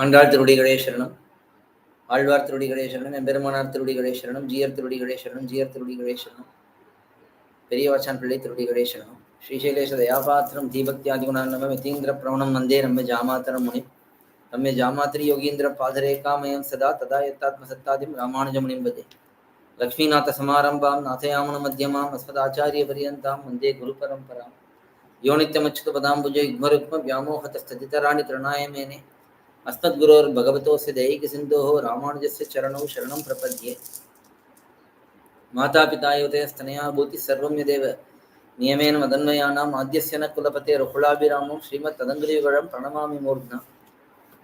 ஆண்டாள் திருவடிகளே சரணம், ஆழ்வார் திருவடிகளே சரணம், எம்பெருமானார் திருவடிகளே சரணம், ஜீயர் திருவடிகளே சரணம், ஜீயர் திருவடிகளே சரணம், பெரியவாச்சான் பிள்ளை திருவடிகளே சரணம். ஸ்ரீசைலேஷ தயாபாத்திரம் தீபக்தியாதிகுணாநம யதீந்திர பிரவணம் வந்தே ரம்ய ஜாமாத்தரம் முனி ரம்ய ஜாமாத்திரி யோகீந்திர பாதரேகாமயம் சதா ததா யத்தாத்மசத்தாதிம் ராமானுஜமுனிம் வதே. லக்ஷ்மீநாத சமாரம்பாம் நாதயாமன மத்தியமாம் அஸ்மதாச்சாரிய பரியந்தாம் வந்தே குரு பரம்பராம். யோ நித்யமச்சுத பதாம்புஜ யுக்மருக்ம व्यामोहतस्तदितराणि तृणाय मेने अस्मद्गुरोर्भगवतोऽस्य दैहिकसिन्धोः रामानुजस्य चरणौ शरणं प्रपद्ये. मातापितायुते स्तनया भूति सर्वं यदेव नियमेन मदन्वयानाम् आद्यस्य न कुलपते रघुलाभिरामं श्रीमत्तदङ्घ्रियुगळं प्रणमामि मूर्ध्ना.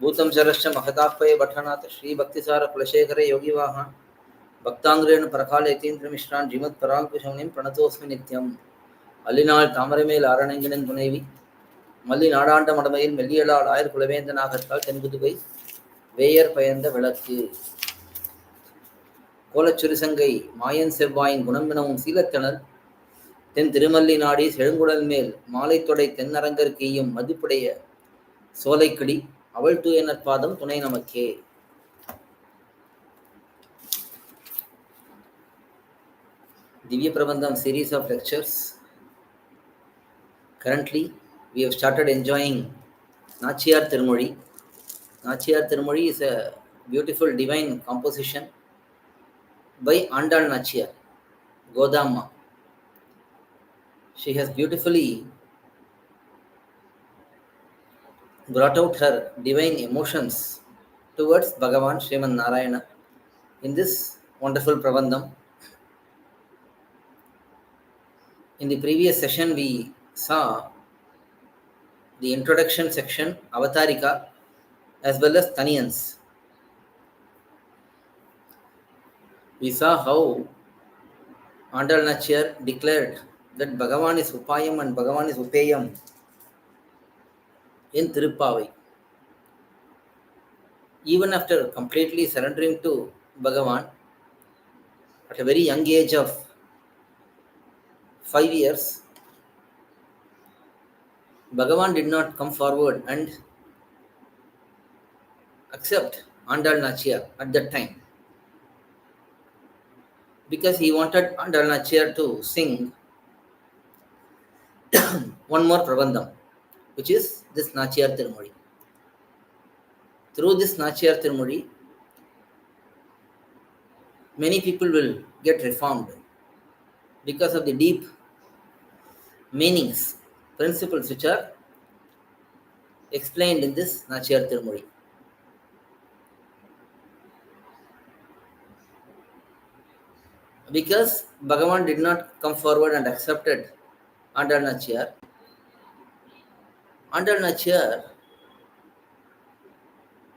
भूतं शरश्च महताह्वये भट्टनाथ श्रीभक्तिसार कुलशेखरे योगिवाहान् भक्ताङ्ग्रेण परकाल यतीन्द्रमिश्रान् श्रीमत्पराङ्कुशमुनिं प्रणतोऽस्मि नित्यम्. अल्लिनाळ் தாமரைமேல் ஆரணங்கினன் துணைவி மல்லி நாடாண்ட மடமையில் மெல்லியலால் ஆயர் குலவேந்த நாகத்தால் தென்புதுவை வேயர் பயந்த விளக்கு கோலச்சுரிசங்கை மாயன் செவ்வாயின் குணம்பினவும் சீலத்தனர் தென் திருமல்லி நாடி செழுங்குடல் மேல் மாலை தொடை தென்னரங்கர் கீயும் மதிப்புடைய சோலைக்கடி அவள் தூயனர் பாதம் துணை நமக்கே. Divyaprabandham series of lectures. Currently, we have started enjoying nAchchiyAr thirumozhi. nAchchiyAr thirumozhi is a beautiful divine composition by Andal nAchchiyAr, Godamma. She has beautifully brought out her divine emotions towards Bhagavan Sriman Narayana in this wonderful Prabandham. In the previous session, we saw the introduction section, Avatarika, as well as Taniyans. We saw how Andal nAchchiyAr declared that Bhagavan is Upayam and Bhagavan is Upeyam in Tirupavai. Even after completely surrendering to Bhagavan at a very young age of 5 years, Bhagavan did not come forward and accept Andal nAchchiyAr at that time, because he wanted Andal nAchchiyAr to sing one more Prabandham, which is this nAchchiyAr thirumozhi. Through this nAchchiyAr thirumozhi, many people will get reformed because of the deep meanings, principles which are explained in this nAchchiyAr thirumozhi. Because Bhagavan did not come forward and accepted Andal nAchchiyAr, Andal nAchchiyAr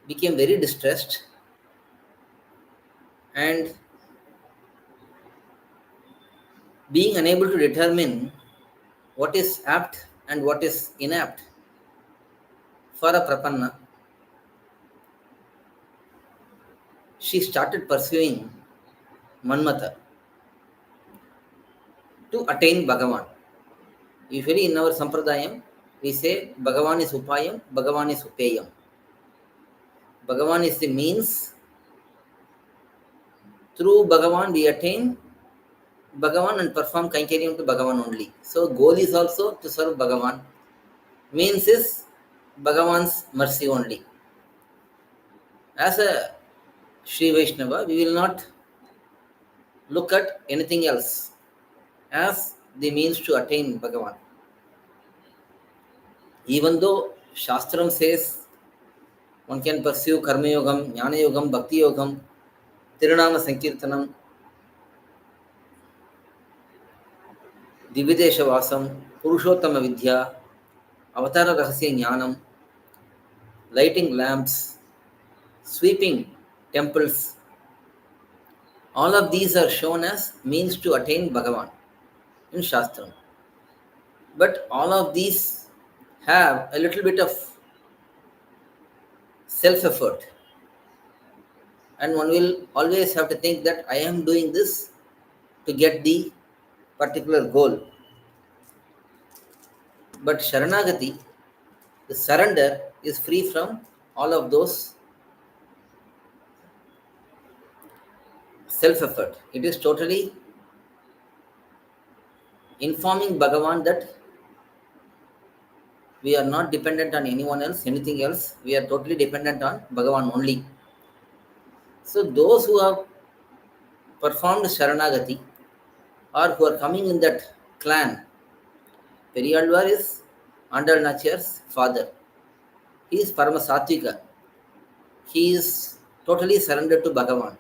became very distressed and being unable to determine what is apt and what is inapt for a prapanna, she started pursuing Manmata to attain Bhagavan. Usually in our Sampradayam, we say Bhagavan is Upayam, Bhagavan is Upeyam. Bhagavan is the means. Through Bhagavan we attain Bhagavan and perform Kainkariam to Bhagavan only. So goal is also to serve Bhagavan. Means is Bhagavan's mercy only. As a Sri Vaishnava, we will not look at anything else as the means to attain Bhagavan. Even though Shastram says one can pursue Karma Yogam, Jnana Yogam, Bhakti Yogam, Tirunama Sankirtanam, Dividesha Vasam, Purushottama Vidya, Avatara Rahasya Jnanam, lighting lamps, sweeping temples, all of these are shown as means to attain Bhagavan in Shastram. But all of these have a little bit of self-effort. And one will always have to think that I am doing this to get the particular goal. But Sharanagati, the surrender, is free from all of those self-effort. It is totally informing Bhagavan that we are not dependent on anyone else, anything else. We are totally dependent on Bhagavan only. So those who have performed Sharanagati or who are coming in that clan, Periyalvar is Andal Nachiyar's father. He is Parama Satvika. He is totally surrendered to Bhagavan.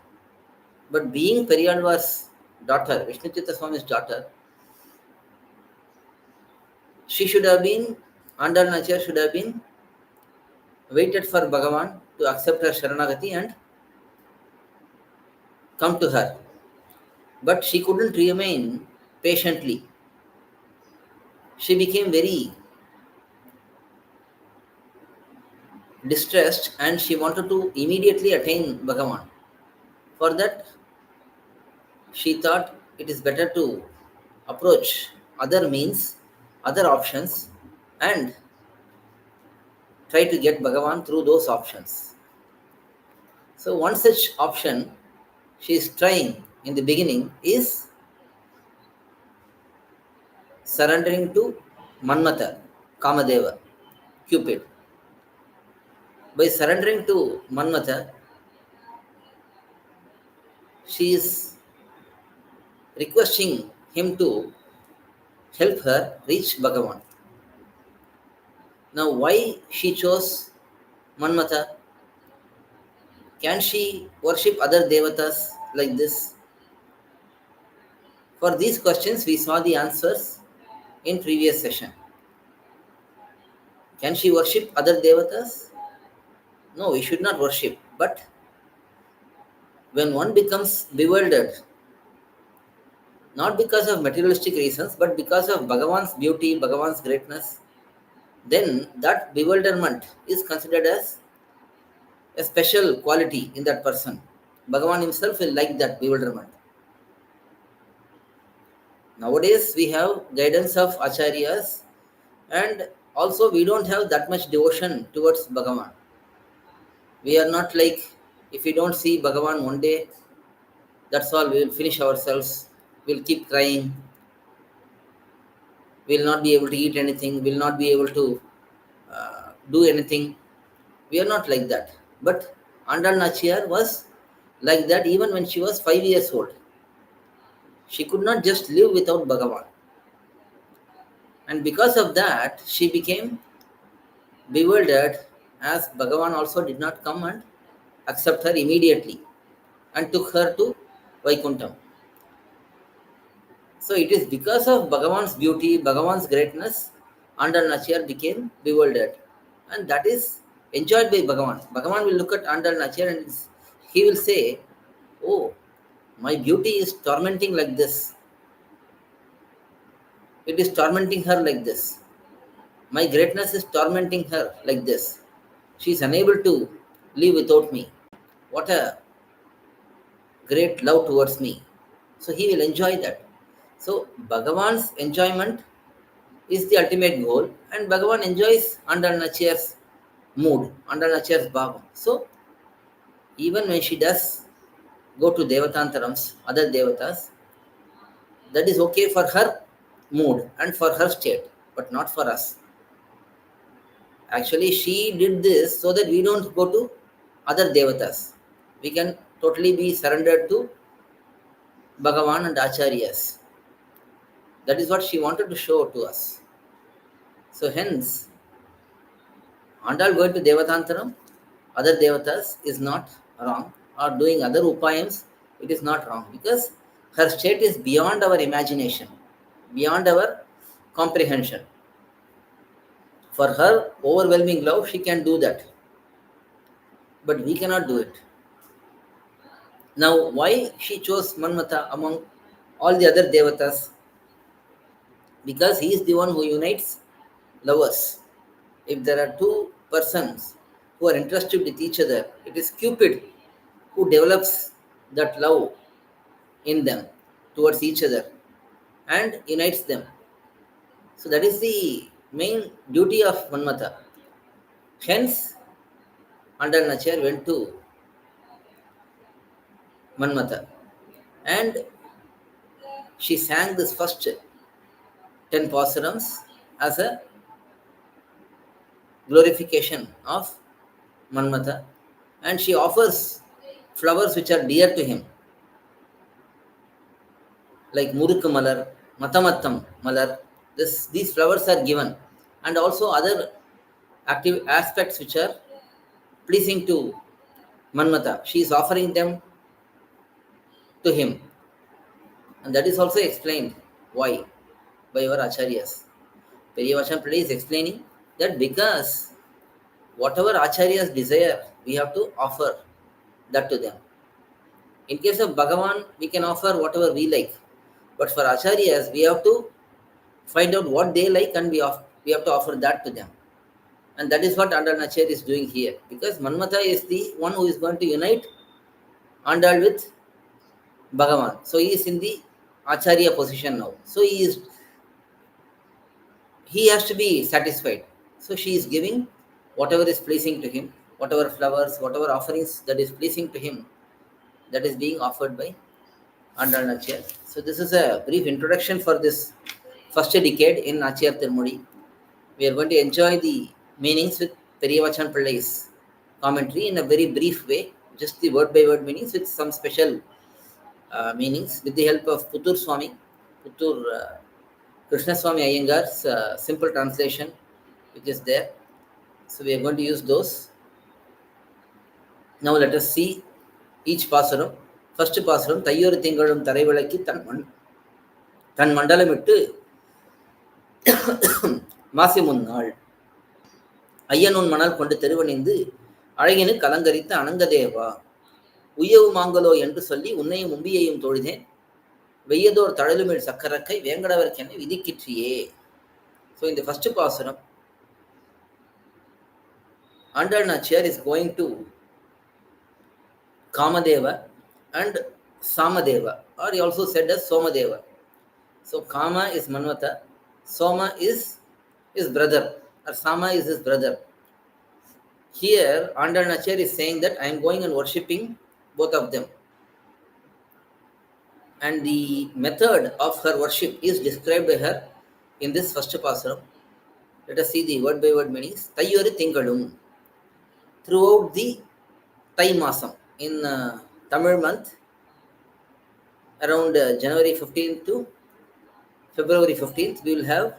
But being Periyalvar's daughter, Vishnuchitta Swami's daughter, she should have been, Andal Nachiyar should have been waited for Bhagavan to accept her Sharanagati and come to her. But she couldn't remain patiently. She became very distressed and she wanted to immediately attain Bhagavan. For that, she thought it is better to approach other means, other options, and try to get Bhagavan through those options. So, one such option she is trying in the beginning is surrendering to Manmata, Kamadeva, Cupid. By surrendering to Manmata, she is requesting him to help her reach Bhagavan. Now, why she chose Manmata? Can she worship other devatas like this? For these questions, we saw the answers in previous session. Can she worship other devatas? No, we should not worship. But when one becomes bewildered, not because of materialistic reasons, but because of Bhagavan's beauty, Bhagavan's greatness, then that bewilderment is considered as a special quality in that person. Bhagavan himself will like that bewilderment. Nowadays, we have guidance of acharyas, and also we don't have that much devotion towards Bhagavan. We are not like, if we don't see Bhagavan one day, that's all, we will finish ourselves, we'll keep crying, we'll not be able to eat anything, we'll not be able to do anything. We are not like that. But Andal Nachiyar was like that even when she was 5 years old. She could not just live without Bhagavan. And because of that, she became bewildered as Bhagavan also did not come and accept her immediately and took her to Vaikuntham. So it is because of Bhagavan's beauty, Bhagavan's greatness, Andal Nachiyar became bewildered. And that is enjoyed by Bhagavan. Bhagavan will look at Andal Nachiyar and he will say, "Oh, my beauty is tormenting like this. It is tormenting her like this. My greatness is tormenting her like this. She is unable to live without me. What a great love towards me." So he will enjoy that. So Bhagavan's enjoyment is the ultimate goal, and Bhagavan enjoys Andal Nachiyar's mood, Andal Nachiyar's bhava. So even when she does go to Devatantarams, other devatas, that is okay for her mood and for her state, but not for us. Actually, she did this so that we don't go to other devatas. We can totally be surrendered to Bhagavan and Acharyas. That is what she wanted to show to us. So hence, Andal going to Devatantaram, other devatas is not wrong, or doing other upayams, it is not wrong, because her state is beyond our imagination, beyond our comprehension. For her overwhelming love, she can do that, but we cannot do it. Now, why she chose Manmata among all the other devatas? Because he is the one who unites lovers. If there are two persons who are interested with each other, it is Cupid who develops that love in them towards each other and unites them. So that is the main duty of Manmata. Hence, Andal Nachiyar went to Manmata. And she sang this first 10 pasurams as a glorification of Manmatha, and she offers flowers which are dear to him, like Murukku Malar, Matamattam Malar. These flowers are given, and also other active aspects which are pleasing to Manmatha. She is offering them to him, and that is also explained why by our acharyas. Periyavachan Pillai is explaining that because whatever acharyas desire, we have to offer that to them. In case of Bhagavan, we can offer whatever we like. But for acharyas, we have to find out what they like and we have to offer that to them. And that is what nAchchiyAr is doing here. Because Manmatha is the one who is going to unite Andal with Bhagavan. So he is in the acharya position now. So he has to be satisfied. So she is giving whatever is pleasing to him, whatever flowers, whatever offerings that is pleasing to him, that is being offered by nAchchiyAr. So this is a brief introduction for this first decade in nAchchiyAr Tirumozhi. We are going to enjoy the meanings with Periyavachan Pillai's commentary in a very brief way, just the word by word meanings with some special meanings with the help of Puttur swAmy, Puttur Krishna swAmy Iyengar's simple translation, which is there. So we are going to use those. Now let us see each pasuram. First pasuram, thaiyoru thingaLum tharaivalakki தன் மண்டலமிட்டு மாசி முன்னாள் ஐயனுன் மணல் கொண்டு தெருவணிந்து அழகினு கலங்கரித்த அனங்கதேவா உய்யவு மாங்கலோ என்று சொல்லி உன்னையும் உம்பியையும் தொழுதேன் வெய்யதோர் தழலுமிழ் சக்கரக்கை வேங்கடவர்க்கென்னை விதிக்கிற்றியே. So in the first pasuram, nAchchiyAr is going to Kamadeva and Samadeva, or he also said as Somadeva. So Kama is Manmatha, Soma is his brother, or Sama is his brother. Here, nAchchiyAr is saying that I am going and worshipping both of them. And the method of her worship is described by her in this first pasuram. Let us see the word by word meanings. thaiyoru thingaLum. Throughout the Thai Masam, in Tamil month, around January 15th to February 15th, we will have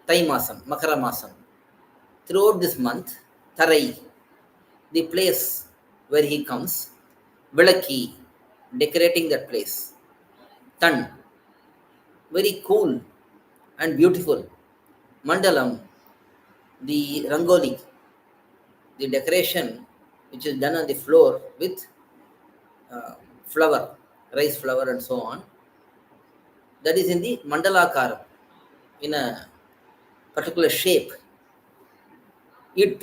Thai Masam, Makara Masam. Throughout this month, Tharai, the place where he comes, Vilaki, decorating that place. Tan, very cool and beautiful. Mandalam, the Rangoli, the decoration which is done on the floor with flower, rice flower and so on. That is in the Mandalakaram, in a particular shape. It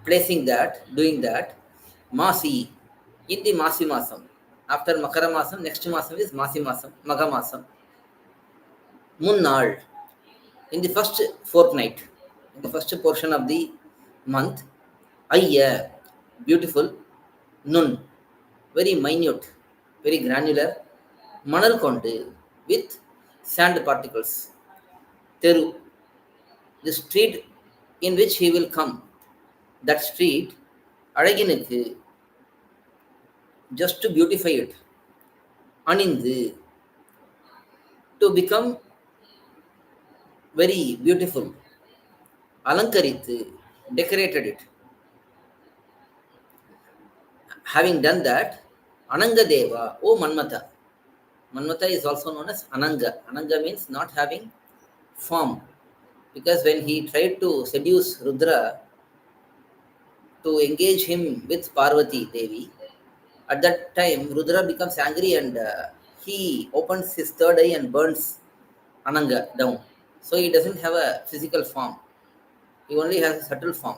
placing that, doing that, Masi, in the Masi Masam. After Makara Masam, next Masam is Masi Masam, Maga Masam. Munnal, in the first fortnight, in the first portion of the month. Ayya, beautiful. Nun, very minute, very granular. Manal Kondu, with sand particles. Teru, the street in which he will come. That street, Adaginukku, just to beautify it. Anindu, to become very beautiful. Alankarithu, decorated it. Having done that, Anangadeva, O Manmatha. Manmatha is also known as Ananga. Ananga means not having form. Because when he tried to seduce Rudra to engage him with Parvati Devi, at that time Rudra becomes angry and he opens his third eye and burns Ananga down. So he doesn't have a physical form. He only has a subtle form.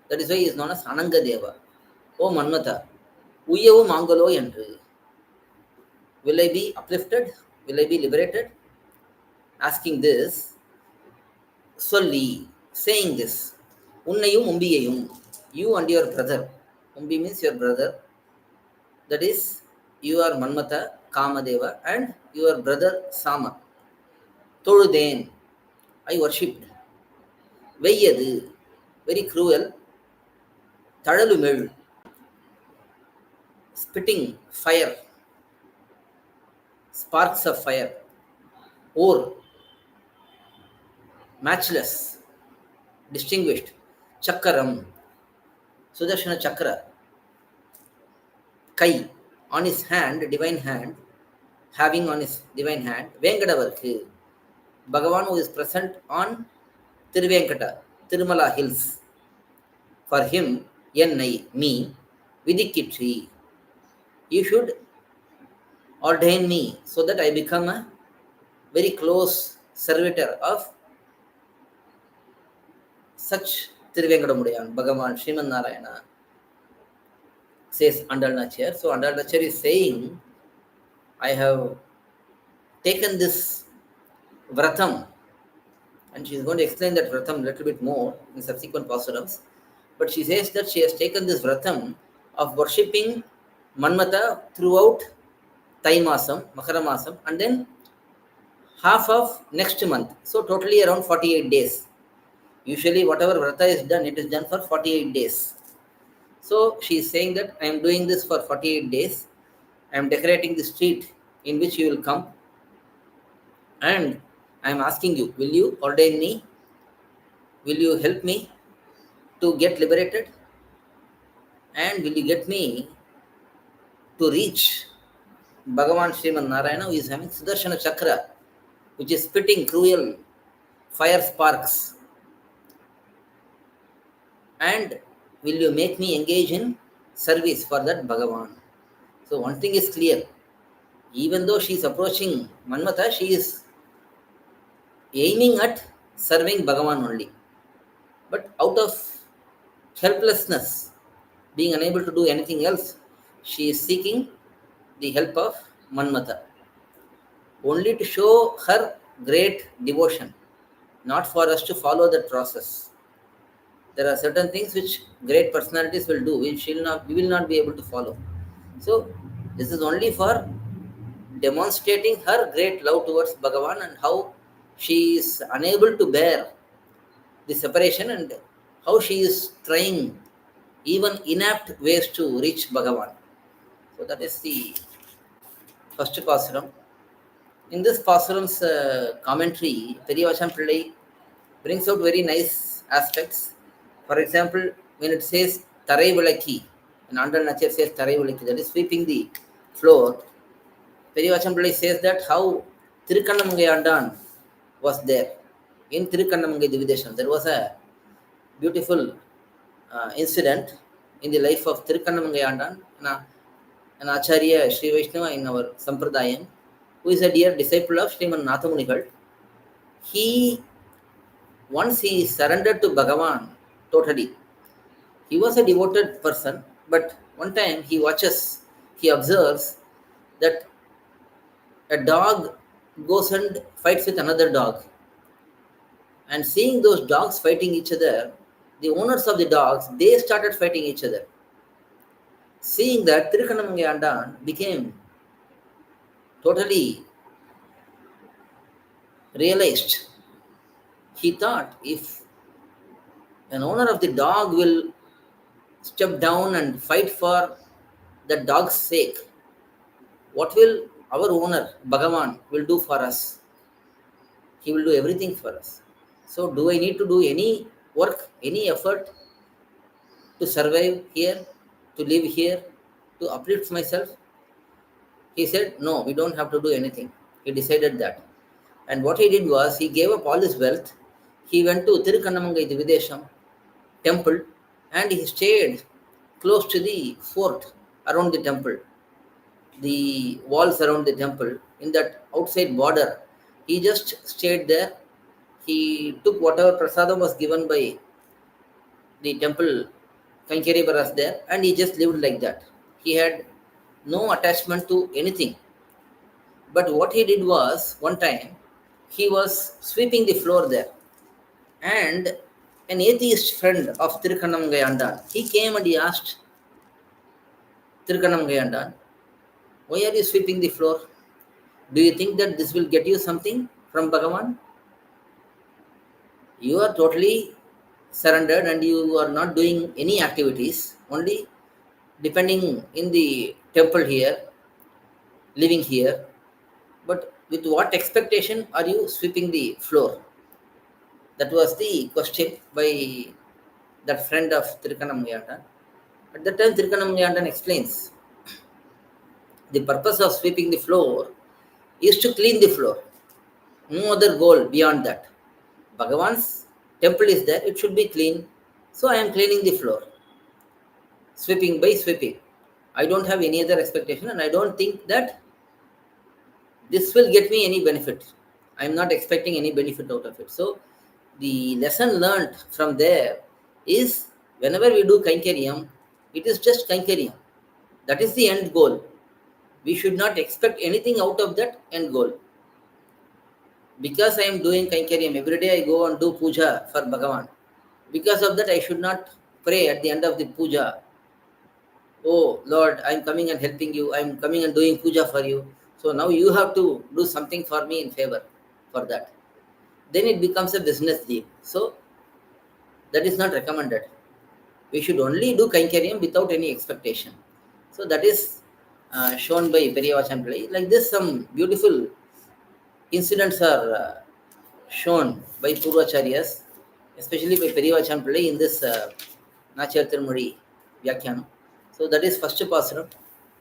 That is why he is known as Ananga Deva. O Manmatha, Uyyavu Mangalo Endru. Will I be uplifted? Will I be liberated? Asking this, Solli, saying this, Unnayum Umbiyayum, you and your brother. Umbi means your brother. That is, you are Manmata, Kamadeva, and your brother Sama. Toludhen, I worshipped. Veyyadu, very cruel. Tadalumel, spitting fire, sparks of fire. Or, matchless, distinguished. Chakaram, Sudarshana Chakra. Kai, on his hand, divine hand, having on his divine hand, Venkadavarku, Bhagavan who is present on Tiruvenkata, Tirumala hills. For him, Ennai, me, Vidikitri, you should ordain me so that I become a very close servitor of such Tiruvenkadamudiyan, Bhagavan, Sriman Narayana, says nAchchiyAr. So nAchchiyAr is saying, I have taken this vratam, and she is going to explain that vratam a little bit more in subsequent pasurams. But she says that she has taken this vratam of worshipping Manmata throughout Thai Masam, Makara Masam, and then half of next month. So totally around 48 days. Usually whatever vrata is done, it is done for 48 days. So she is saying that I am doing this for 48 days. I am decorating the street in which you will come. And I am asking you, will you ordain me? Will you help me to get liberated? And will you get me to reach Bhagavan Sriman Narayana, who is having Sudarshana Chakra, which is spitting cruel fire sparks? And will you make me engage in service for that Bhagavan? So one thing is clear. Even though she is approaching Manmata, she is aiming at serving Bhagavan only. But out of helplessness, being unable to do anything else, she is seeking the help of Manmata, only to show her great devotion, not for us to follow that process. There are certain things which great personalities will do, which we will not be able to follow. So this is only for demonstrating her great love towards Bhagavan and how she is unable to bear the separation and how she is trying even inapt ways to reach Bhagavan. So that is the first pasuram. In this pasuram's commentary, Periyavachan Pillai brings out very nice aspects. For example, when it says Tarai Vilaki, and nAchchiyAr says Tarai Vilaki, that is sweeping the floor, Periyavachan Pillai says that how Thirukannamungaiyandan was there. In Thirukannamunggai Dividesham, there was a beautiful incident in the life of Thirukannamungaiyandan, an Acharya Sri Vaishnava in our Sampradayam, who is a dear disciple of Sriman Nathamunigal. Once he surrendered to Bhagavan totally. He was a devoted person, but one time he observes that a dog goes and fights with another dog. And seeing those dogs fighting each other, the owners of the dogs, they started fighting each other. Seeing that, Thirukannamungaiyandan became totally realized. He thought, if an owner of the dog will step down and fight for the dog's sake, what will our owner, Bhagavan, will do for us? He will do everything for us. So do I need to do any work, any effort to survive here, to live here, to uplift myself? He said, no, we don't have to do anything. He decided that. And what he did was, he gave up all his wealth. He went to Thirukannamunggai Dividesham temple and he stayed close to the fort around the temple, the walls around the temple, in that outside border. He just stayed there. He took whatever prasadam was given by the temple Kankeri Baras there, and he just lived like that. He had no attachment to anything. But what he did was, one time, he was sweeping the floor there, and an atheist friend of Thirukannamungaiyandan, he came and he asked, Thirukannamgayandan, why are you sweeping the floor? Do you think that this will get you something from Bhagavan? You are totally surrendered and you are not doing any activities, only depending in the temple here, living here. But with what expectation are you sweeping the floor? That was the question by that friend of Thirukannamgayandan. At that time, Thirukannamgayandan explains the purpose of sweeping the floor is to clean the floor. No other goal beyond that. Bhagavan's temple is there, it should be clean. So I am cleaning the floor. Sweeping by sweeping. I don't have any other expectation and I don't think that this will get me any benefit. I am not expecting any benefit out of it. So the lesson learned from there is whenever we do Kainkariam, it is just Kainkariam. That is the end goal. We should not expect anything out of that end goal. Because I am doing Kainkariam, every day I go and do puja for Bhagavan. Because of that, I should not pray at the end of the puja, oh Lord, I am coming and helping you, I am coming and doing puja for you. So now you have to do something for me in favor for that. Then it becomes a business deal. So that is not recommended. We should only do Kainkariam without any expectation. So that is shown by Periyavachan Pillai. Like this, some beautiful incidents are shown by Purvacharyas, especially by Periyavachan Pillai in this nAchchiyAr thirumozhi Vyakyanam. So that is first Pasuram.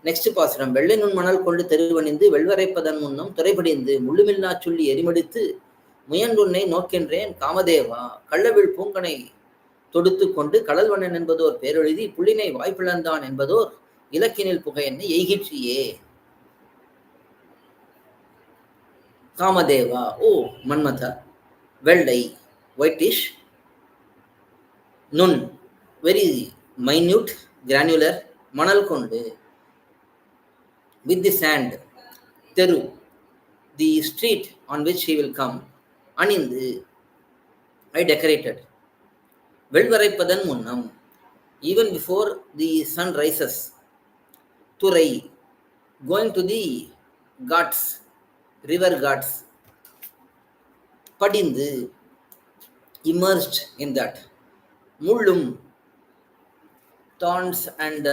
Next Pasuram. வெள்ளை நுண் மணல் கொண்டு தெருவணிந்து வெள்வரைப்பதன் முன்னம் துறைபடிந்து முள்ளுமில்லா சொல்லி எரிமடித்து முயன்றுன்னை நோக்கின்றேன் காமதேவா கள்ளவில் பூங்கனை தொடுத்து கொண்டு கடல்வண்ணன் என்பதோர் பேரெழுதி புள்ளினை வாய்ப்பிழந்தான் என்பதோர் இலக்கினில் புகையென்னை எய்கிற்றியே. காமதேவா, ஓ மன்மதா, வெள்ளை, whitish, நுண், very minute, granular, மணல் கொண்டு, with the sand, தெரு, the street on which he will come, அணிந்து, I decorated. வெள்வரைப்பதன் முன்னம், even before the sun rises, துறை, going to the ghats, river ghats, படிந்து, immersed in that, mullum, thorns and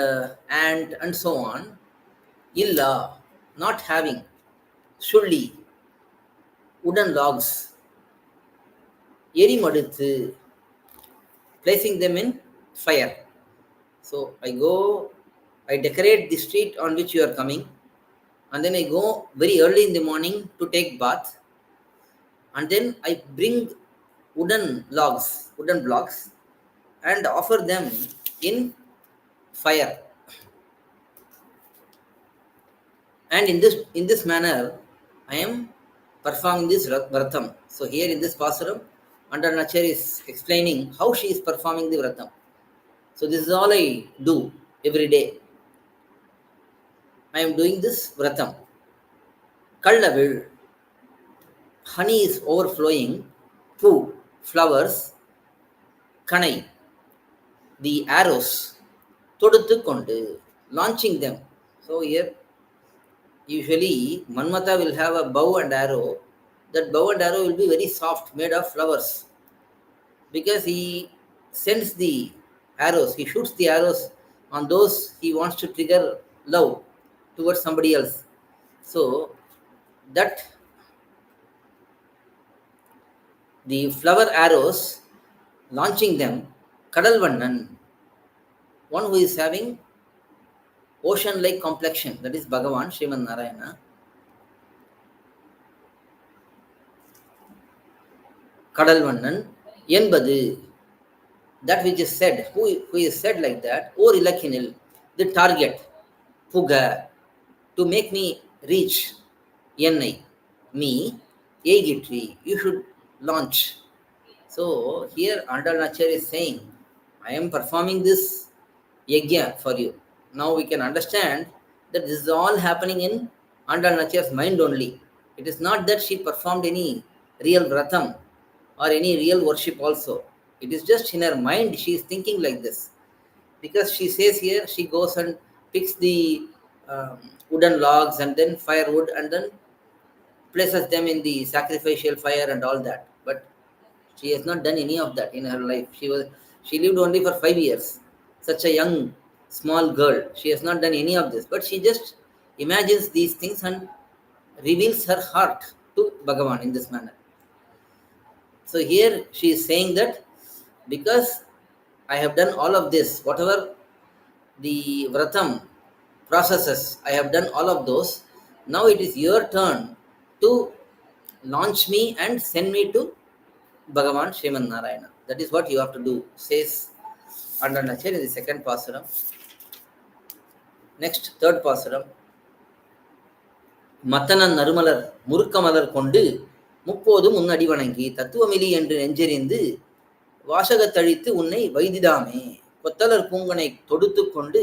ant and so on, illa, not having, sulli, wooden logs, எரிமடுத்து, placing them in fire. So I decorate the street on which you are coming, and then I go very early in the morning to take bath, and then I bring wooden blocks, and offer them in fire. And in this manner, I am performing this vratam. So here in this Pasuram, under nAchchiyAr is explaining how she is performing the vratam. So this is all I do every day. I am doing this vratam. Kallavil, honey is overflowing, poo, flowers, kanai, the arrows, toduthu kondu, launching them. So here, usually Manmata will have a bow and arrow. That bow and arrow will be very soft, made of flowers. Because he sends the arrows, he shoots the arrows on those he wants to trigger love towards somebody else. So that the flower arrows, launching them, Kadalvannan, one who is having ocean-like complexion, that is Bhagavan, Sriman Narayana. Kadalvannan, என்பது, that which is said, who is said like that, or ilakkinil, the target, puga, to make me reach, என்னை, me, எய்கிற்றி, you should launch. So here Andal nAchchiyAr is saying, I am performing this yajna for you. Now we can understand that this is all happening in Andal nAchchiyAr's mind only. It is not that she performed any real vratam or any real worship also. It is just in her mind she is thinking like this. Because she says here, she goes and picks the wooden logs and then firewood and then places them in the sacrificial fire and all that. But she has not done any of that in her life. She lived only for 5 years. Such a young, small girl. She has not done any of this. But she just imagines these things and reveals her heart to Bhagavan in this manner. So here she is saying that because I have done all of this, whatever the vratam processes, I have done all of those. Now it is your turn to launch me and send me to Bhagavan Sriman Narayana. That is what you have to do, says nAchchiyAr in the second pasaram. Next, third pasaram. மத்தனன் நறுமலர் முறுக்கமலர் கொண்டு முப்போதும் உன்னடி வணங்கி தத்துவமிலி என்று நெஞ்செறிந்து வாசகத்தழித்து உன்னை வைதிதாமே கொத்தலர் பூங்கனை தொடுத்து கொண்டு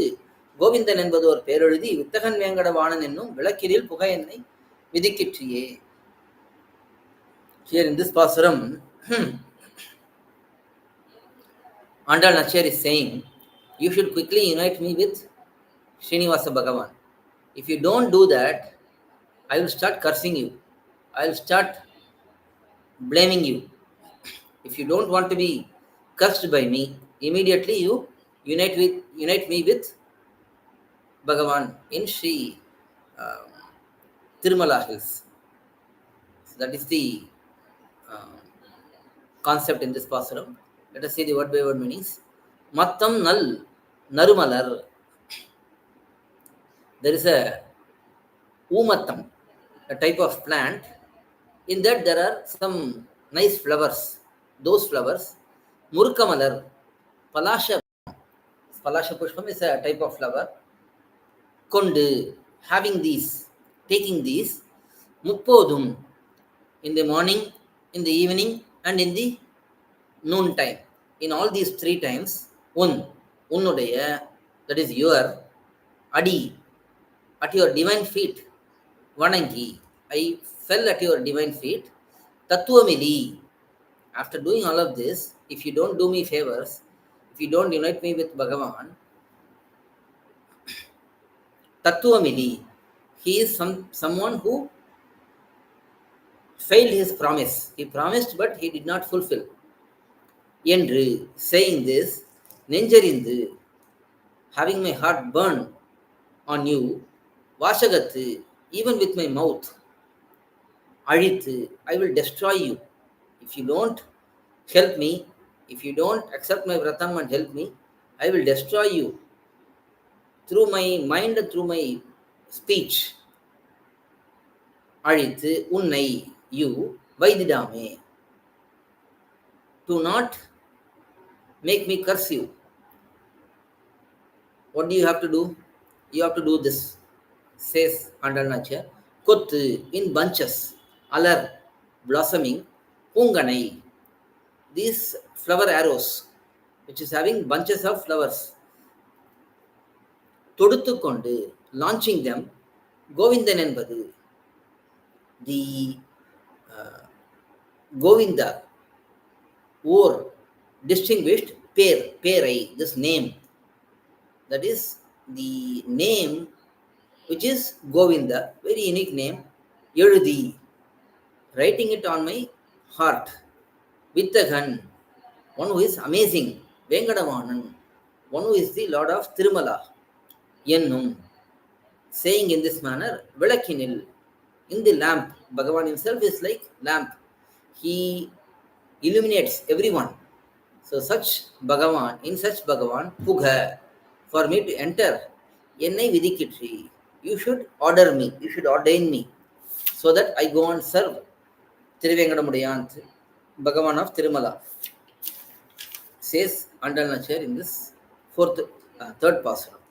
கோவிந்தன் என்பதோர் பேரெழுதி வித்தகன் வேங்கடவாணன் என்னும் விளக்கினில் புகையென்னை விதிக்கிற்றியே. Here in this pasaram, nAchchiyAr is saying, you should quickly unite me with Srinivasa Bhagavan. If you don't do that, I will start cursing you. I will start blaming you. If you don't want to be cursed by me, immediately you unite me with Bhagavan in Sri Tirumala Hills. So that is the concept in this pasaram. Let us see the word by word meanings. Mattam nal narumalar. There is a umattam, a type of plant. In that there are some nice flowers. Those flowers, Murkamalar, Palasha Pushpam is a type of flower. Kondu, having these, taking these, Muppodum, in the morning, in the evening, and in the noon time. In all these 3 times, Unnudaya, that is your, Adi, at your divine feet, Vanangi, I fell at your divine feet, Tattuvamili. After doing all of this, if you don't do me favors, if you don't unite me with Bhagavan, Tattuvamili, he is someone who failed his promise. He promised but he did not fulfill. Endru, saying this, Nenjarindu, having my heart burn on you, Vashagathu, even with my mouth, Adithu, I will destroy you. If you don't help me, if you don't accept my vratam and help me, I will destroy you through my mind and through my speech. Adithu, unnai, you, vaididame, do not make me curse you. What do you have to do? You have to do this, says nAchchiyAr. Kottu, in bunches, alar, blossoming, punganai, these flower arrows, which is having bunches of flowers. Toduttu kondu, launching them, Govindan என்பது, the Govinda, or distinguished Perai, this name, that is the name which is Govinda, very unique name, Eludi, writing it on my heart. Vittagan, one who is amazing, Venkadavanan, one who is the Lord of Tirumala, Yennum, saying in this manner, Velakinil, in the lamp, Bhagavan himself is like lamp. He illuminates everyone. So such Bhagavan, in such Bhagavan, Pugha, for me to enter, Ennai Vidikitri, you should order me, you should ordain me, so that I go and serve Thiruvenkadamudiyanth, Bhagavan of Tirumala, says nAchchiyAr in this third pasaram.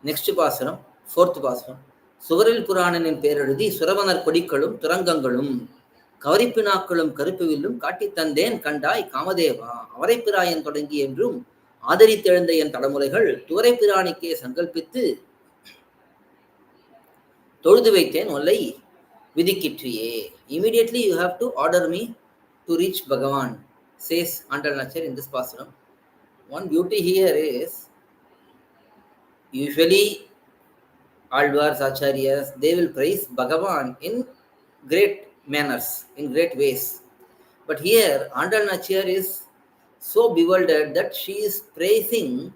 Next pasaram, fourth pasaram. Suvaril Purananin Peradi, Suravanar Kodikkalum, Turangangalum, Kavarippinaakkalum Karuppuvilum, Kaatti Thandhen Kandai Kamadeva, Avaraipirayan Thodangi Endrum, ஆதரித்தெழுந்த என் தலைமுறைகள் துவரைப்பிராணிக்கே சங்கல்பித்து தொழுது வைத்தேன் ஒல்லை விதிக்கிற்றியே. Immediately you have to order me to reach Bhagavan, says nAchchiyAr in this pasaram. One beauty here is Usually, Alvars, Acharyas, they will praise Bhagavan in great manners, in great ways. But here, nAchchiyAr is so bewildered that she is praising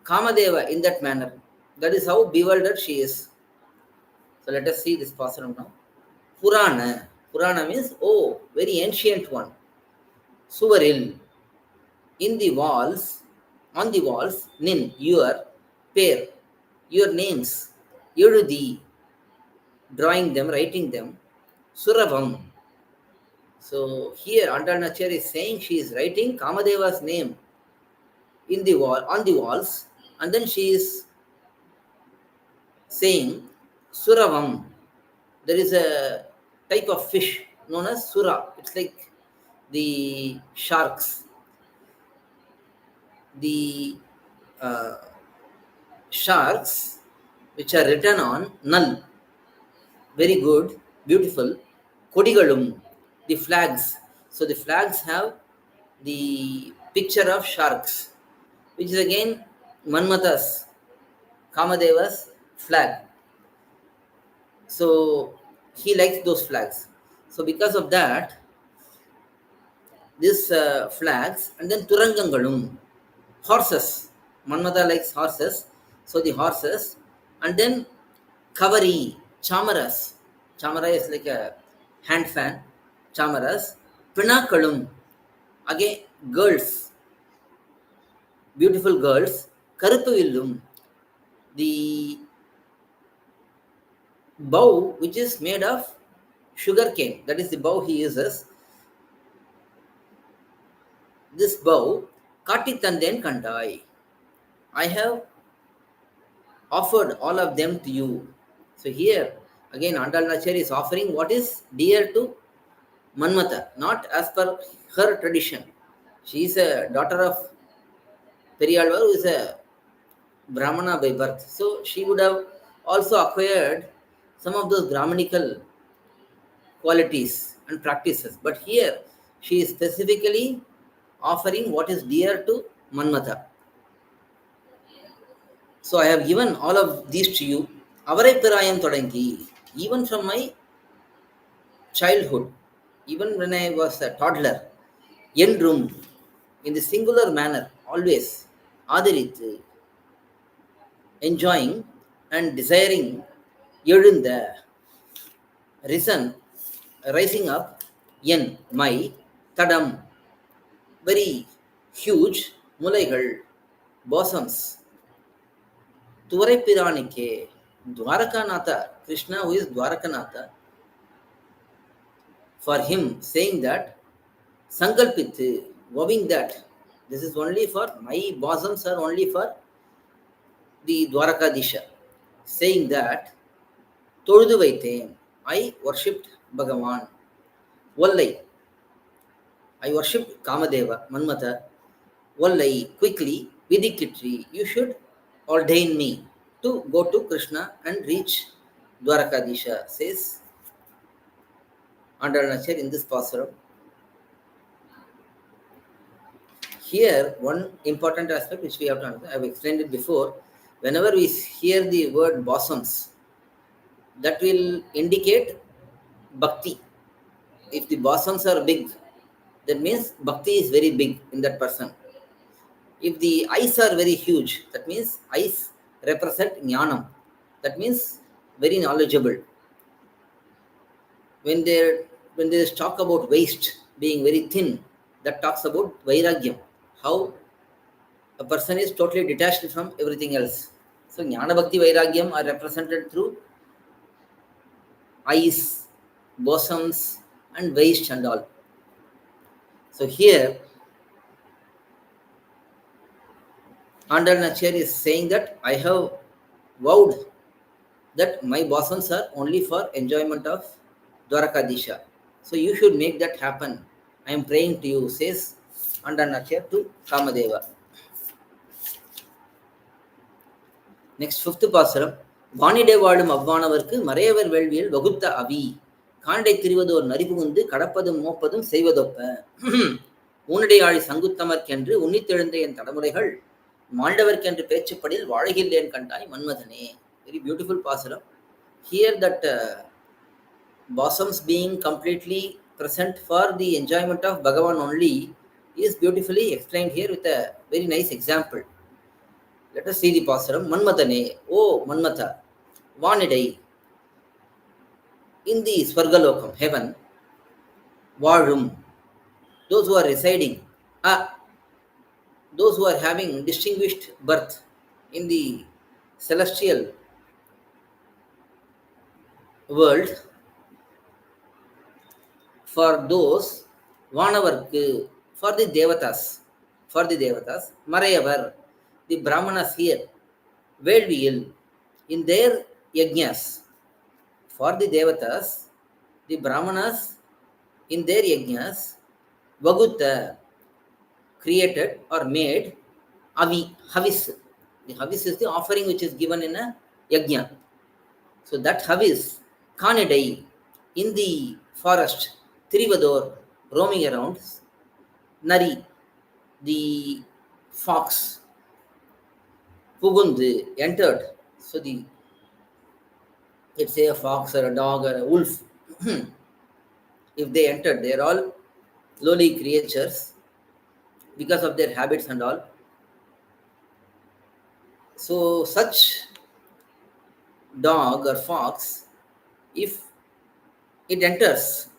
Kamadeva in that manner. That is how bewildered she is. So let us see this pasaram now. Purana. Purana means, oh, very ancient one. Suvaril. In the walls, on the walls, nin, your, pair, your names, Yurudi, drawing them, writing them, Suravam. So here nAchchiyAr is saying she is writing Kamadeva's name in the wall, on the walls, and then she is saying Suravam. There is a type of fish known as Sura. It's like the sharks. The uh, sharks which are written on null. Very good, beautiful. Kodigalum, the flags. So the flags have the picture of sharks, which is again Manmata's, Kamadeva's flag. So he likes those flags. So because of that, these flags, and then Turangangalum, horses. Manmata likes horses, so the horses, and then Kavari, chamaras. Chamara is like a hand fan. Chamaras. Pinakalum, again girls, beautiful girls. Karupavillum, the bow which is made of sugar cane. That is the bow he uses. This bow, Katitanden Kandai. I have offered all of them to you. So here again nAchchiyAr is offering what is dear to Manmata, not as per her tradition. She is a daughter of Periyalvar, who is a Brahmana by birth. So she would have also acquired some of those Brahmanical qualities and practices. But here she is specifically offering what is dear to Manmata. So I have given all of these to you. Avarai Pirayam Todangi, even from my childhood, even when I was a toddler, Yendrum, in the singular manner, always, Adirit, enjoying and desiring, Yedunda, risen, rising up, Yen, my, Tadam, very huge, Mulaigal, bosoms, Tuvarai Piranike, Dwarakanatha, Krishna who is Dwarakanatha, for him saying that, Sankalpit, vowing that this is only for my bosoms are only for the Dwarakadisha, saying that Todudu Vaithen, I worshipped Bhagavan. Vallai, I worshipped Kamadeva, Manmata. Vallai, quickly, Vidikitri, you should ordain me to go to Krishna and reach Dwarakadisha, says nAchchiyAr in this pasaram. Here, one important aspect which we have to understand, I have explained it before. Whenever we hear the word bosoms, that will indicate bhakti. If the bosoms are big, that means bhakti is very big in that person. If the eyes are very huge, that means eyes represent jnanam. That means very knowledgeable. When there is talk about waist being very thin, that talks about vairagyam. How a person is totally detached from everything else. So jnana bhakti vairagyam are represented through eyes, bosoms, and waist and all. So here nAchchiyAr is saying that I have vowed that my bosoms are only for enjoyment of Dwarakadisha. So you should make that happen. I am praying to you, says nAchchiyAr to Kamadeva. Next, fifth pasaram. வானிடை வாழும் அவ்வானவர்க்கு மறையவர் வேள்வியில் வகுத்த அவி காண்டை திரிவதோர் நரிபுகுந்து கடப்பதும் மோப்பதும் செய்வதொப்ப ஊனடை ஆழி சங்குத்தமர்க்கென்று உன்னித்தெழுந்த என் தடமுறைகள் மாண்டவர்க்கென்று பேச்சுப்படில் வாழகில்லேன் கண்டாய் மன்மதனே. Very beautiful pasaram. Here that blossoms being completely present for the enjoyment of Bhagavan only is beautifully explained here with a very nice example. Let us see the pasaram. Manmadane, oh Manmatha, Vanidai, in the Swargalokam, heaven, Varum, those who are residing, those who are having distinguished birth in the celestial world, for those, Vanavarku, for the Devatas, Marayavar, the Brahmanas here, Vedviyil, in their yajnas, for the Devatas, the Brahmanas, in their yajnas, Vagutta, created or made, Havis. The Havis is the offering which is given in a yajna. So that Havis, Kanidai, in the forest, Trivador, roaming around, Nari, the fox, Pugundu, entered. So let's say a fox or a dog or a wolf, if they entered, they are all lowly creatures because of their habits and all. So such dog or fox, if it enters,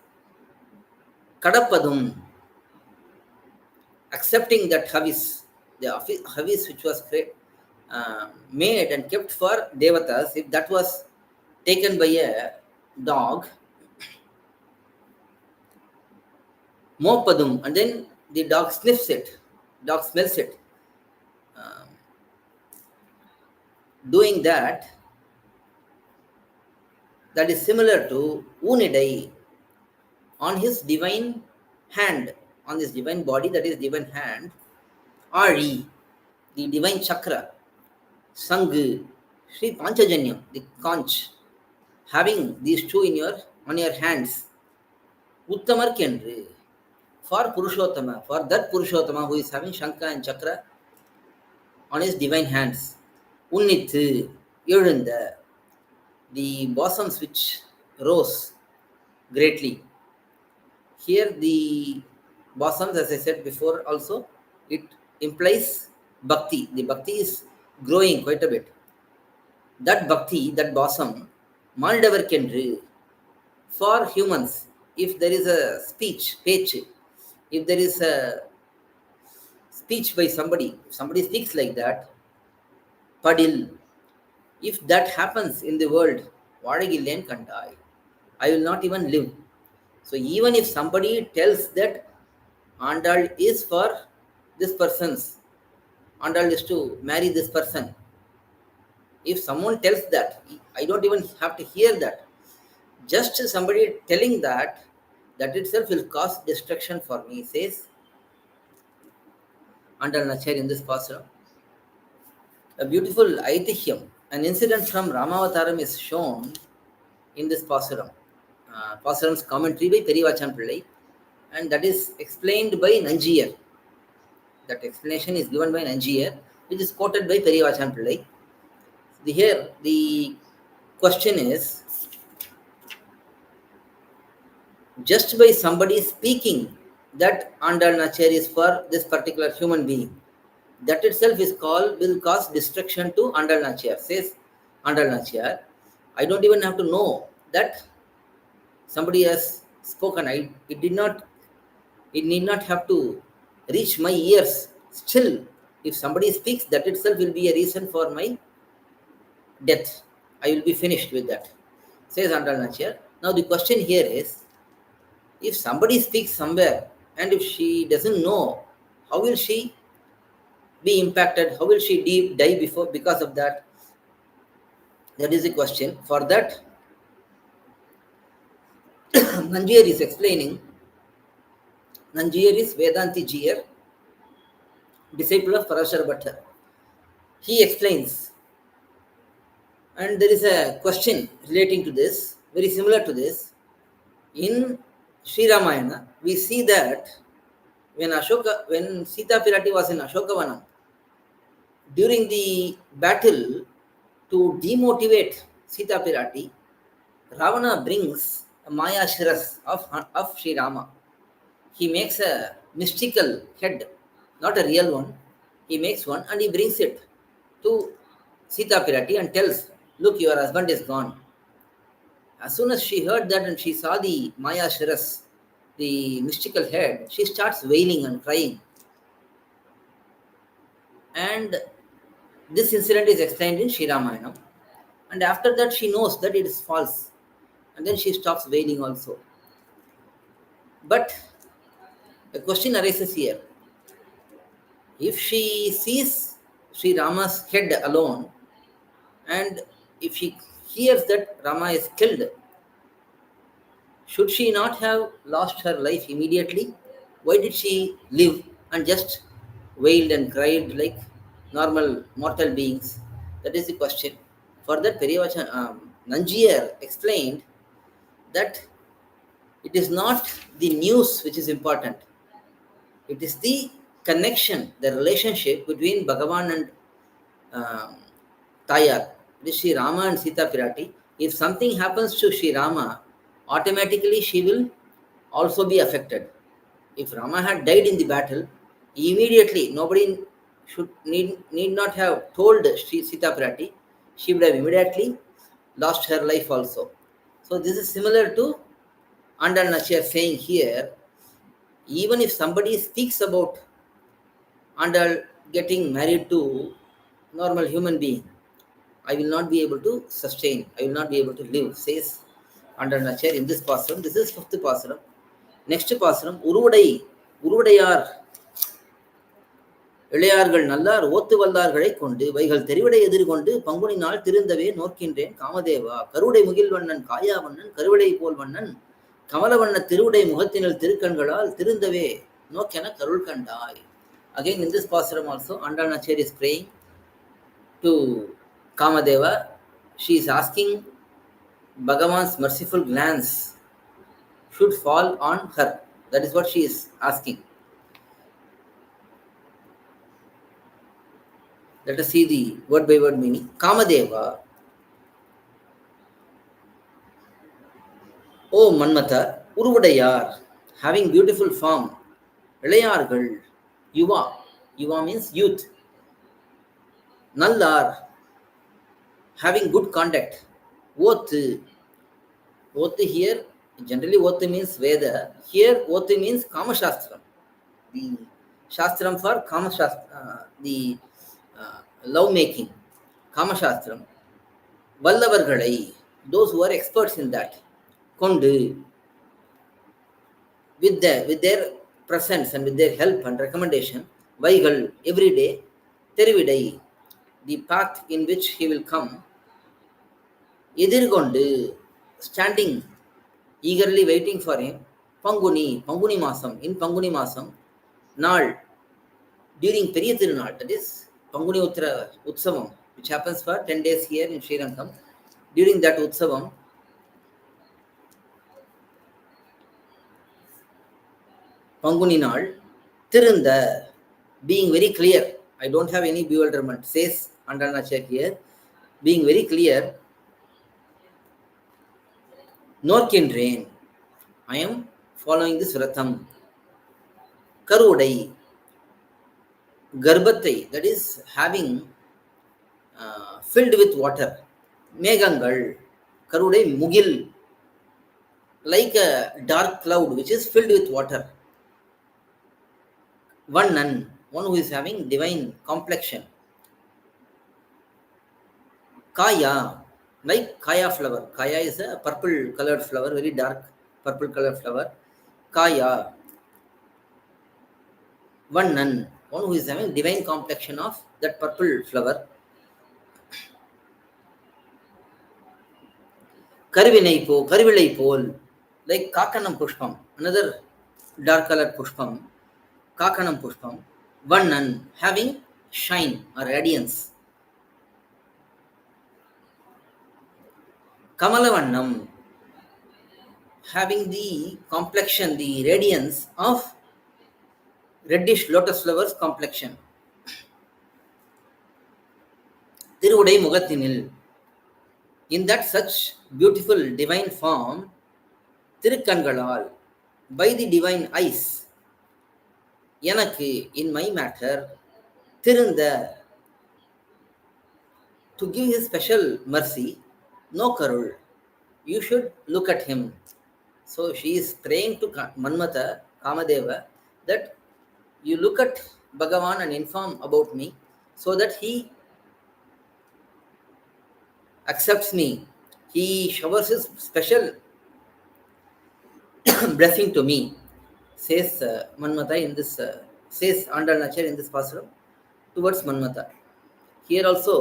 Kadapadum, accepting that Havis, the Havis which was made and kept for Devatas, if that was taken by a dog, Mopadum, and then the dog sniffs it, dog smells it. Doing that is similar to Unidai, on his divine hand, on this divine body, that is divine hand, Ari, the divine chakra, Sangu, Sri Panchajanyam, the conch, having these two on your hands, Uttamar Kendri, for Purushottama, for that Purushottama who is having Shankha and Chakra on his divine hands, Unnithu, Yurunda, the blossoms which rose greatly. Here the blossoms, as I said before also, it implies bhakti. The bhakti is growing quite a bit. That bhakti, that blossom, Maldavar Kendri, for humans, if there is a speech, if there is a speech by somebody, if somebody speaks like that, Padil, if that happens in the world, Vadagillen Kandai, I will not even live. So even if somebody tells that Andal is for this person's, Andal is to marry this person, if someone tells that, I don't even have to hear that. Just somebody telling that itself will cause destruction for me, says Andal nAchchiyAr in this pasaram. A beautiful aitihyam, an incident from Ramavataram is shown in this pasaram. Pasaram's commentary by Periyavachan Pillai, and that is explained by nAchchiyAr. That explanation is given by nAchchiyAr, which is quoted by Periyavachan Pillai. Here the question is, just by somebody speaking that Andal nAchchiyAr is for this particular human being, that itself will cause destruction to Andal nAchchiyAr, says Andal nAchchiyAr. I don't even have to know that somebody has spoken. It need not have to reach my ears. Still, if somebody speaks, that itself will be a reason for my death. I will be finished with that, says Andal nAchchiyAr. Now the question here is, if somebody speaks somewhere and if she doesn't know, how will she be impacted? How will she die because of that? That is the question. For that, nAchchiyAr is explaining. nAchchiyAr is Vedanti Jiyar, disciple of Parashar Bhattar. He explains, and there is a question relating to this, very similar to this. In Sri Ramayana, we see that when Sita Pirati was in Ashokavanam, During the battle, to demotivate Sita Pirati, Ravana brings a Maya Shiras of Sri Rama. He makes a mystical head, not a real one. He makes one and he brings it to Sita Pirati and tells, "Look, your husband is gone." As soon as she heard that and she saw the Maya Shiras, the mystical head, she starts wailing and crying. And this incident is explained in Sri Ramayana. And after that, she knows that it is false. And then she stops wailing also. But a question arises here. If she sees Sri Rama's head alone, and if she hears that Rama is killed, should she not have lost her life immediately? Why did she live and just wailed and cried like normal mortal beings? That is the question. For that, nAchchiyAr explained that it is not the news which is important. It is the connection, the relationship between Bhagavan and um, Tayar, it is Sri Rama and Sita Pirati. If something happens to Sri Rama, automatically she will also be affected. If Rama had died in the battle, immediately nobody need not have told Sita Pirati. She would have immediately lost her life also. So this is similar to nAchchiyAr saying here, even if somebody speaks about Andal getting married to normal human being, I will not be able to sustain, I will not be able to live, says nAchchiyAr in this pasaram. This is fifth pasaram. Next pasaram, Uruvadayar, இளையார்கள் நல்லார் ஓத்து வல்லார்களைக் கொண்டு வைகள் தெரிவிடை எதிர்கொண்டு பங்குனி நாள் திருந்தவே நோக்கின்றேன் காமதேவா கருவுடை முகில்வண்ணன் காயாவண்ணன் கருவிடை போல் வண்ணன் கமலவண்ண திருவுடை முகத்தினல் திருக்கண்களால் திருந்தவே நோக்கென கருள் கண்டாய். Again in this pasaram also, nAchchiyAr is praying to Kamadeva. She is asking Bhagavan's merciful glance should fall on her. That is what she is asking. Let us see the word by word meaning. Kamadeva, O Manmatha, Uruvadayar, having beautiful form. Ilayargal, Yuva means youth. Nallar, having good conduct. Oath here, generally oath means Veda. Here oath means Kama Shastram. The Shastram for Kama Shastram, the love making, Kama Shastram. Vallavargalai, those who are experts in that. Kondu, with their presence and with their help and recommendation. Vaigal, every day. Therividai, the path in which he will come. Edirgondu, standing eagerly waiting for him. Panguni Masam, in Panguni Masam, Nal, during Periya Tirunal, that is Panguni Utsavam, which happens for 10 days here in Sri Lanka. During that Utsavam, Panguni Nal, Tirunda, being very clear. I don't have any bewilderment, says nAchchiyAr here, being very clear. Norkindren, I am following this Ratham. Karudai, Garbatai, that is having filled with water. Megangal, Karudai Mugil, like a dark cloud which is filled with water. Vannan, one who is having divine complexion. Kaya, like Kaya flower. Kaya is a purple colored flower, very dark purple colored flower. Kaya, Vannan, one who is having divine complexion of that purple flower. Karivilai pol, like Kakanam Pushpam, another dark colored Pushpam. Kakanam Pushpam, Vannan, having shine or radiance. Kamalavannam, having the complexion, the radiance of reddish lotus flowers complexion. Thiruvudai முகத்தினில். In that such beautiful divine form, திருக்கண்களால், by the divine eyes, எனக்கு, in my matter, திருந்த, to give his special mercy, no karul, you should look at him. So she is praying to Manmatha, Kamadeva, that you look at Bhagavan and inform about me, so that he accepts me. He showers his special blessing to me, says Manmatha in this, says Andal nAchchiyAr in this pasuram towards Manmatha. Here also,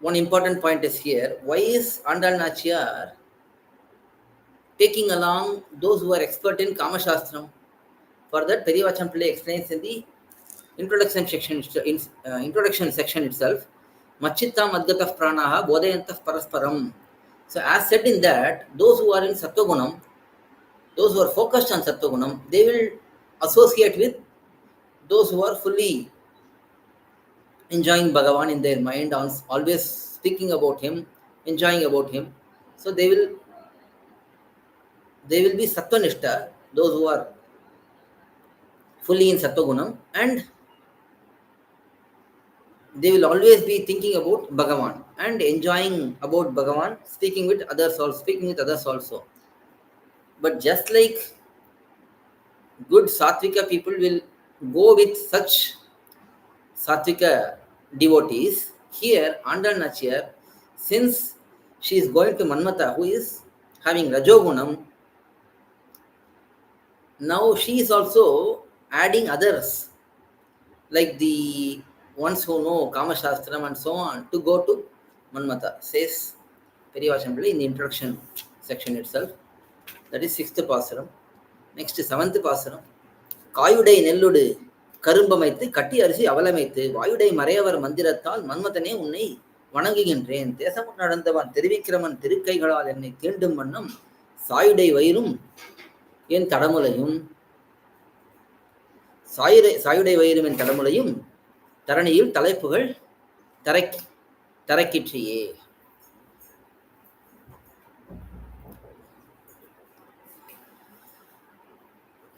one important point is here. Why is Andal nAchchiyAr taking along those who are expert in Kama Shastram? For that, Periyavachan Pillai explains in the introduction section itself, Machittam Adgatah Pranaha Bodhayantah Parasparam. So as said in that, those who are in Sattvagunam, those who are focused on Sattvagunam, they will associate with those who are fully enjoying Bhagavan in their mind, always speaking about him, enjoying about him. So they will be Sattvanishta, those who are fully in Sattvagunam, and they will always be thinking about Bhagavan and enjoying about Bhagavan, speaking with others also. But just like good Sattvika people will go with such Sattvika devotees, here Andal nAchchiyAr, since she is going to Manmatha, who is having Rajogunam, now she is also adding others, like the ones who know Kama Shastram and so on, to go to Manmatha, says Periyavachan Pillai in the introduction section itself. That is 6th pasuram. Next, 7th pasuram. காயுடை நெல்லுடு கரும்பமைத்து கட்டி அரிசி அவலமைத்து வாயுடை மறையவர் மந்திரத்தால் மன்மதனே உன்னை வணங்குகின்றேன். தேசம் நடந்தவன் திருவிக்கிரமன் திருக்கைகளால் என்னை தீண்டும் வண்ணம் சாயுடை வயிறும் என் தடமுலையும், சாயுடை வயிறும் என் தடமுலையும் தரணியில் தலைப்புகள் தரக்கிற்றியே.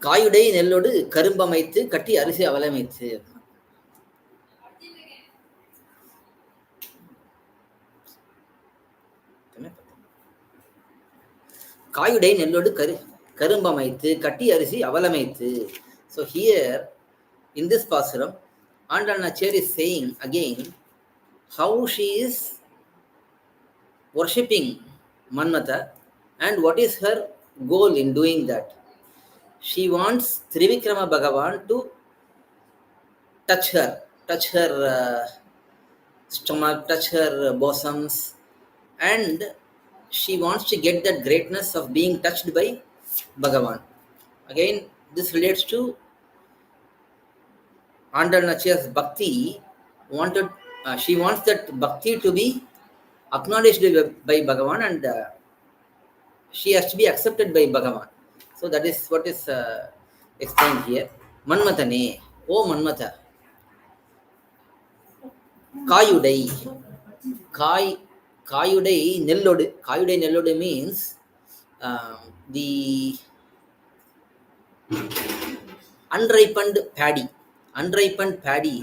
காயுடை நெல்லோடு கரும்பமைத்து கட்டி அரிசி அவலமைத்து. காயுடை நெல்லோடு கரும்பமைத்து கட்டி அரிசி அவலமைத்து. So here in this pasuram, Andal nAchchiyAr is saying again how she is worshipping Manmatha and what is her goal in doing that. She wants Trivikrama Bhagavan to touch her stomach, touch her bosoms, and she wants to get that greatness of being touched by Bhagavan. Again, this relates to Andal nAchchiyAr's bhakti. She wants that bhakti to be acknowledged by Bhagavan, and she has to be accepted by Bhagavan. So that is what is explained here. Manmathane, O Manmatha, Kayudai, Kayudai Nellodu. Kayudai Nellodu means the unripened paddy. Unripened paddy.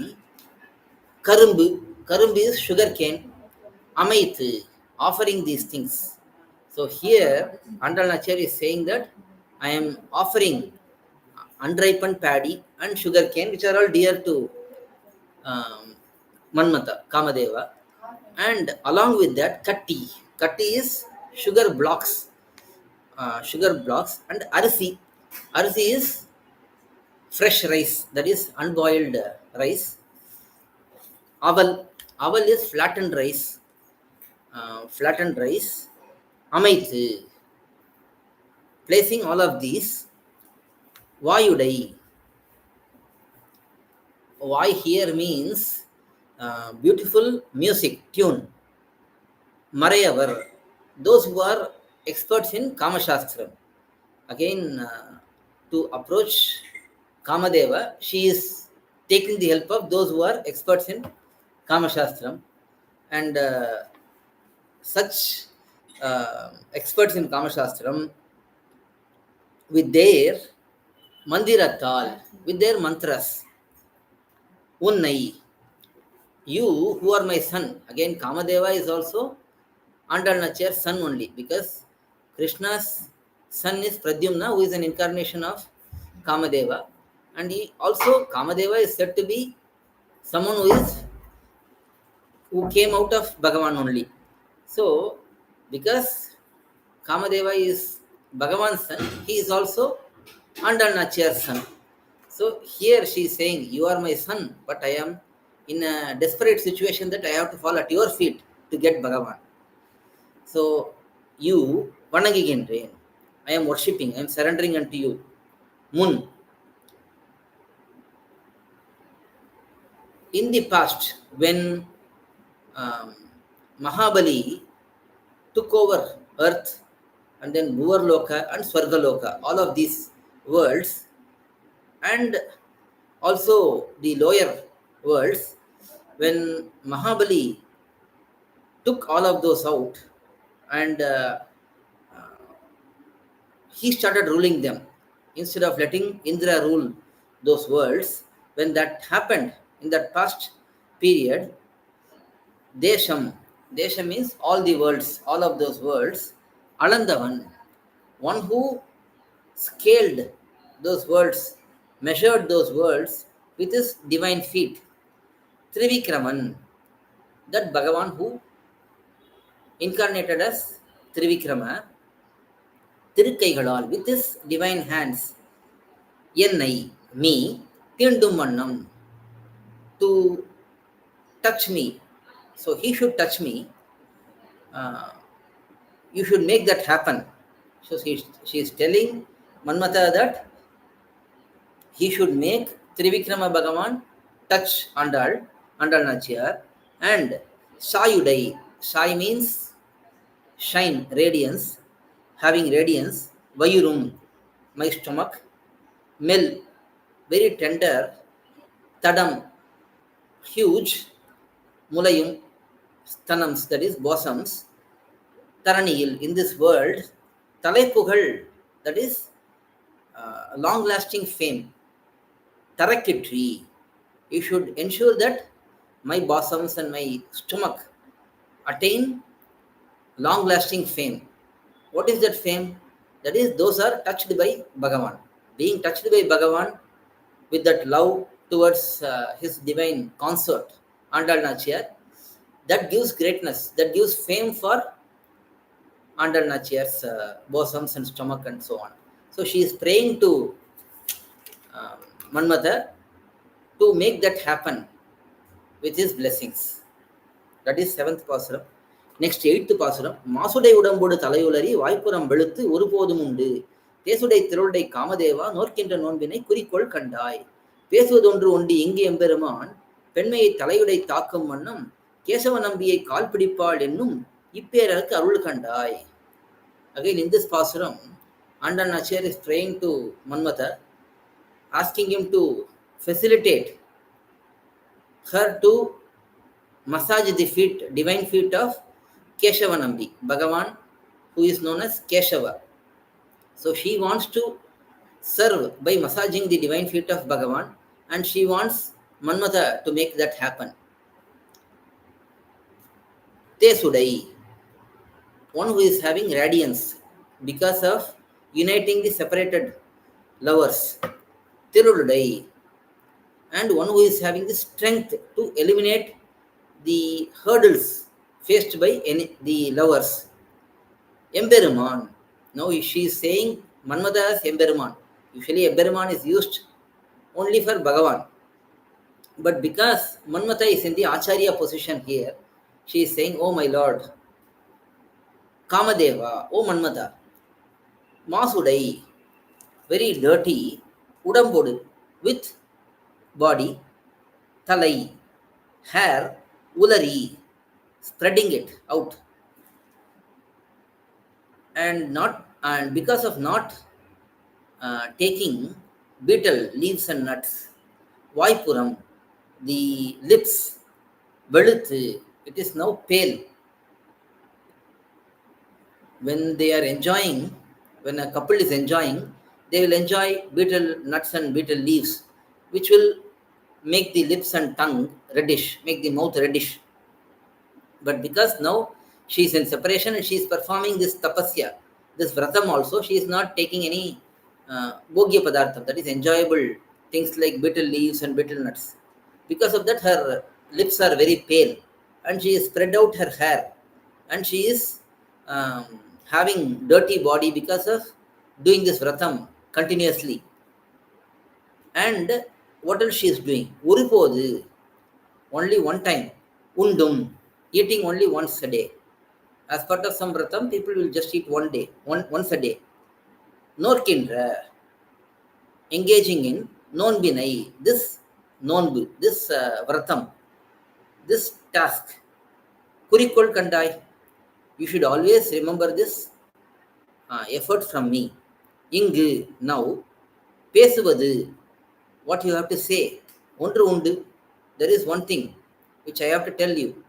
Karumbu is sugar cane. Amaithu, offering these things. So here Andal nAchchiyAr is saying that I am offering unripened paddy and sugar cane, which are all dear to Manmatha, Kamadeva. And along with that, katti. Katti is sugar blocks, and arsi. Arsi is fresh rice, that is unboiled rice. Aval is flattened rice. Amaithu. Placing all of these. Vayudai. Vai here means beautiful music, tune. Marayavar, those who are experts in Kama Shastram. Again, to approach Kamadeva, she is taking the help of those who are experts in Kama Shastram. And such experts in Kama Shastram, with their mandiratal, with their mantras, Unnai, you who are my son. Again, Kamadeva is also nAchchiyAr's son only, because Krishna's son is Pradyumna, who is an incarnation of Kamadeva. And he also, Kamadeva is said to be someone who came out of Bhagavan only. So, because Kamadeva is Bhagavan's son, he is also nAchchiyAr's son. So here she is saying, you are my son, but I am in a desperate situation that I have to fall at your feet to get Bhagavan. So you, Vanagigendren, I am worshipping, I am surrendering unto you. Mun. In the past, when um, Mahabali took over earth, and then Bhuvarloka and Swargaloka, all of these worlds, and also the lower worlds, when Mahabali took all of those out, and he started ruling them instead of letting Indra rule those worlds. When that happened in that past period, Desham, Desha means all the worlds, all of those worlds, Alandavan, one who scaled those worlds, measured those worlds with his divine feet, Trivikraman, that Bhagavan who incarnated as Trivikrama, Tirukaigalal, with his divine hands, Yennai, me, Tindumannam, to touch me. So he should touch me. Uh, you should make that happen. So she is telling Manmata that he should make Trivikrama Bhagavan touch nAchchiyAr, and Sayudai. Sai means shine, radiance, having radiance. Vayurum, my stomach. Mel, very tender. Tadam, huge. Mulayum, stanams, that is bosoms. Taraniyil, in this world. Talaipugal, that is long lasting fame. Tarakitri, you should ensure that my bosoms and my stomach attain long lasting fame. What is that fame? That is, those are touched by Bhagavan. Being touched by Bhagavan with that love towards his divine consort, nAchchiyAr, that gives greatness, that gives fame for nAchchiyAr's bosoms and stomach and so on. So she is praying to Manmata to make that happen with his blessings. That is 7th Pasuram. Next 8th Pasuram. Masudai udambodu talayulari Vaipuram velutu ஒருபோதும் உண்டு தேசுடை திருடை காமதேவா நோர்க்கின்ற நோன்பினை குறிக்கோள் கண்டாய் பேசுவதொன்று ஒண்டி இங்கு எம்பெருமான் பெண்மையை தலையுடை தாக்கும் வண்ணம் கேசவ நம்பியை கால் பிடிப்பாள் என்னும் இப்பேரருக்கு அருள் கண்டாய். Again in this Pasuram, nAchchiyAr is praying to Manmata, asking him to facilitate her to massage the feet, divine feet of Keshava Nambi, Bhagavan, who is known as Keshava. So she wants to serve by massaging the divine feet of Bhagavan, and she wants Manmata to make that happen. Tesudai, one who is having radiance because of uniting the separated lovers. Tirudai, and one who is having the strength to eliminate the hurdles faced by the lovers. Emberuman. Now she is saying Manmata as Emberuman. Usually Emberuman is used only for Bhagavan. But because Manmata is in the Acharya position here, she is saying, oh my Lord, Kamadeva, oh Manmata, Masudai, very dirty, Udambodu, with body, Talai, hair, Ulari, spreading it out, and because of not taking betel leaves and nuts, Vaipuram, the lips, Veluthu, it is now pale. When they are enjoying, when a couple is enjoying, they will enjoy betel nuts and betel leaves, which will make the lips and tongue reddish, make the mouth reddish. But because now she is in separation and she is performing this tapasya, this vratam also, she is not taking any bhogya padartham, that is enjoyable things like betel leaves and betel nuts. Because of that, her lips are very pale and she has spread out her hair and she is having dirty body because of doing this vratam continuously. And what else she is doing? Urupodu, only one time. Undum, eating only once a day. As part of some vratam, people will just eat once a day. Norkindra, engaging in nonbinai, this nonbu, this vratam, this task. Kurikol kandai, you should always remember this effort from me. Ingu, now, pesuvadu, what you have to say. Ondru undu, there is one thing which I have to tell you,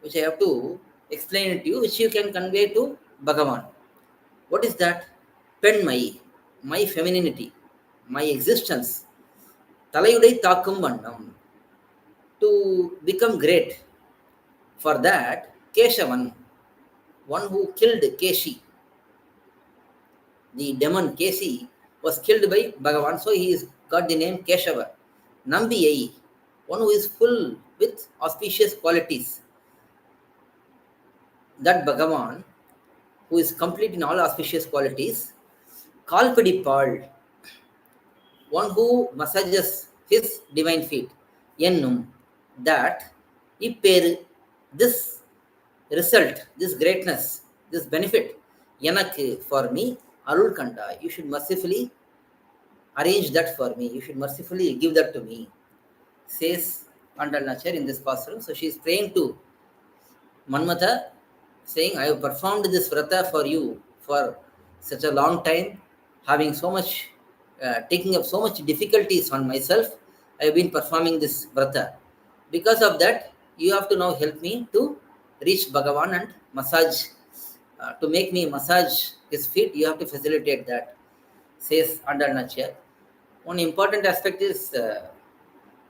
which I have to explain it to you, which you can convey to Bhagavan. What is that? Penmai, my femininity, my existence. Talayudai Takum Vandam. To become great. For that, Keshavan, one who killed Keshi, the demon Keshi, was killed by Bhagavan, so he is got the name Keshava. Nambiyai, one who is full with auspicious qualities. That Bhagavan, who is complete in all auspicious qualities, Kalpidipal, one who massages his divine feet, Yennum, that Ipperu, this result, this greatness, this benefit, Yanakku, for me, Arul Kanda, you should mercifully arrange that for me, you should mercifully give that to me, says nAchchiyAr in this pastoral. So she is praying to Manmatha, saying, I have performed this vrata for you for such a long time, having so much, taking up so much difficulties on myself. I have been performing this vrata. Because of that, you have to now help me to reach Bhagavan and massage, to make me massage his feet. You have to facilitate that, says nAchchiyAr. One important aspect is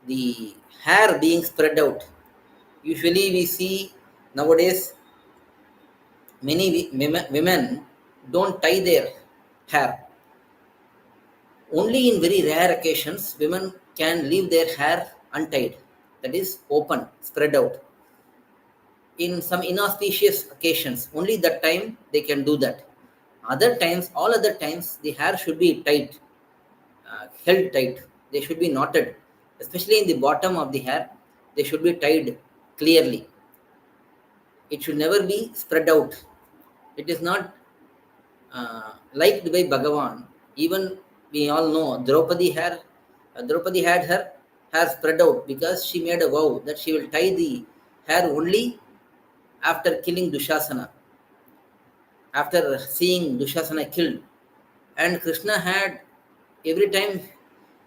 the hair being spread out. Usually, we see nowadays many women don't tie their hair. Only in very rare occasions, women can leave their hair untied, that is open, spread out. In some inauspicious occasions, only that time they can do that. Other times, all other times, the hair should be tight, held tight. They should be knotted, especially in the bottom of the hair. They should be tied clearly. It should never be spread out. It is not liked by Bhagavan. Even we all know Draupadi had her hair spread out because she made a vow that she will tie the hair only after killing Dushasana, after seeing Dushasana killed. And Krishna had, every time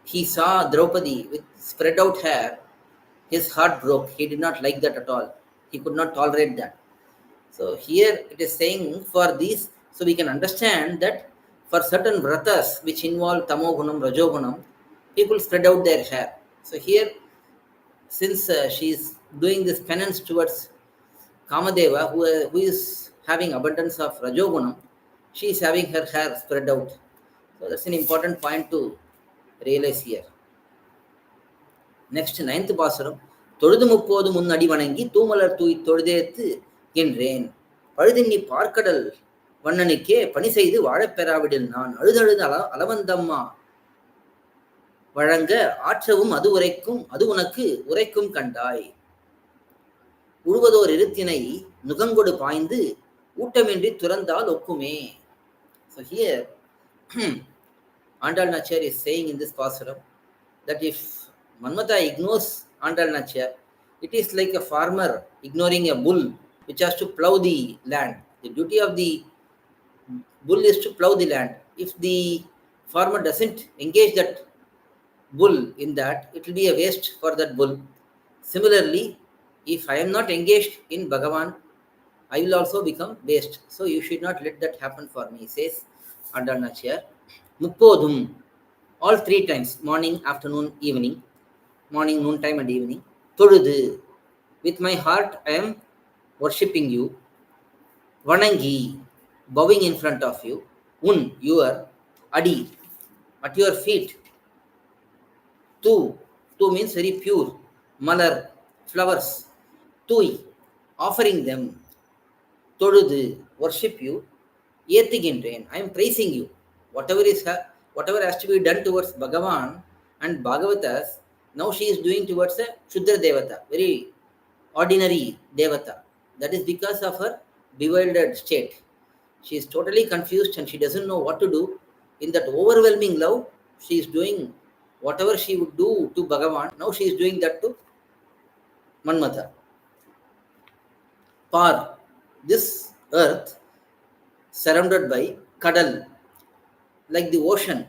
he saw Draupadi with spread out hair, his heart broke. He did not like that at all. He could not tolerate that. So here it is saying for these, so we can understand that for certain vratas which involve tamogunam, rajogunam, people spread out their hair. So here, since she is doing this penance towards Kamadeva, who is having abundance of rajogunam, she is having her hair spread out. So that's an important point to realize here. Next, 9th பாசுரம். தொழுது முப்போது முன் அடி வணங்கி தூமலர் தூய் தொழுதேத்து என்றேன். பழுதின்னி பார்க்கடல் வண்ணனுக்கே பணி செய்து வாழப்பெறாவிடில் நான் அழுதழுது அளவந்தம்மா வழங்க ஆற்றவும் அது உரைக்கும், அது உனக்கு உரைக்கும் கண்டாய். உழுவதோர் இருத்தினை நுகங்கொடு பாய்ந்து ஊட்டமின்றி துறந்தால் ஒக்குமே. So here, nAchchiyAr is saying in this pasaram that if Manmatha ignores nAchchiyAr, it is like a farmer ignoring a bull which has to plow the land. The duty of the bull is to plow the land. If the farmer doesn't engage that bull in that, it will be a waste for that bull. Similarly, if I am not engaged in Bhagavan, I will also become waste. So you should not let that happen for me, says nAchchiyAr. Muppodum, all three times, morning, afternoon, evening, morning, noontime, and evening. Todudu, with my heart I am worshipping you. Vanangi, bowing in front of you. Your Adi, at your feet. Tu, tu means very pure. Malar, flowers. Tui, offering them. Todudu, worship you. Yetigindren, I am praising you. Whatever has to be done towards Bhagavan and Bhagavatas, now she is doing towards a Shuddra Devata, very ordinary Devata. That is because of her bewildered state. She is totally confused and she doesn't know what to do. In that overwhelming love, she is doing whatever she would do to Bhagavan. Now she is doing that to Manmatha. Par, this earth surrounded by Kadal, like the ocean.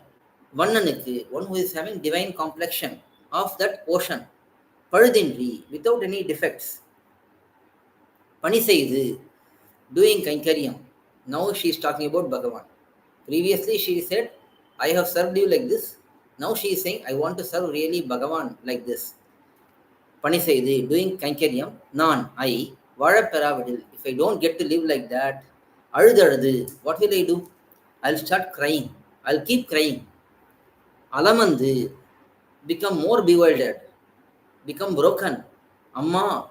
Vannanukku, one who is having divine complexion of that ocean. Pazhudindri, without any defects. Paniseidu, doing Kainkaryam. Now she is talking about Bhagavan. Previously she said, I have served you like this. Now she is saying, I want to serve really Bhagavan like this. Paniseidu, doing Kainkaryam. Nan, I, Vazhaperavadil. If I don't get to live like that, Aludadu, what will I do? I'll start crying. I'll keep crying. Alamandu, become more bewildered, become broken. Amma,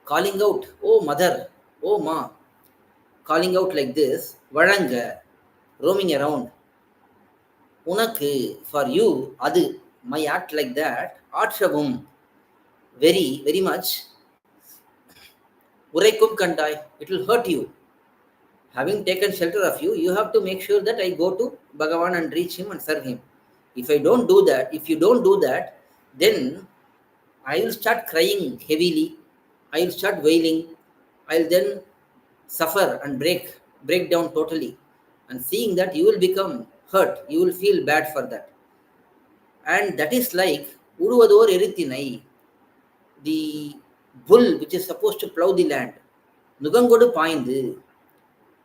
calling out, oh mother, oh ma, calling out like this. Vazhanga, roaming around. Unaku, for you, adu, my act like that. Atshavum, very, very much. Uraikum kandai, it will hurt you. Having taken shelter of you, you have to make sure that I go to Bhagavan and reach him and serve him. If I don't do that, if you don't do that, then I will start crying heavily. I will start wailing. I'll then suffer and break down totally. And seeing that, you will become hurt. You will feel bad for that. And that is like Uruvador Erithinai, the bull which is supposed to plow the land. Nugangodu Paindu,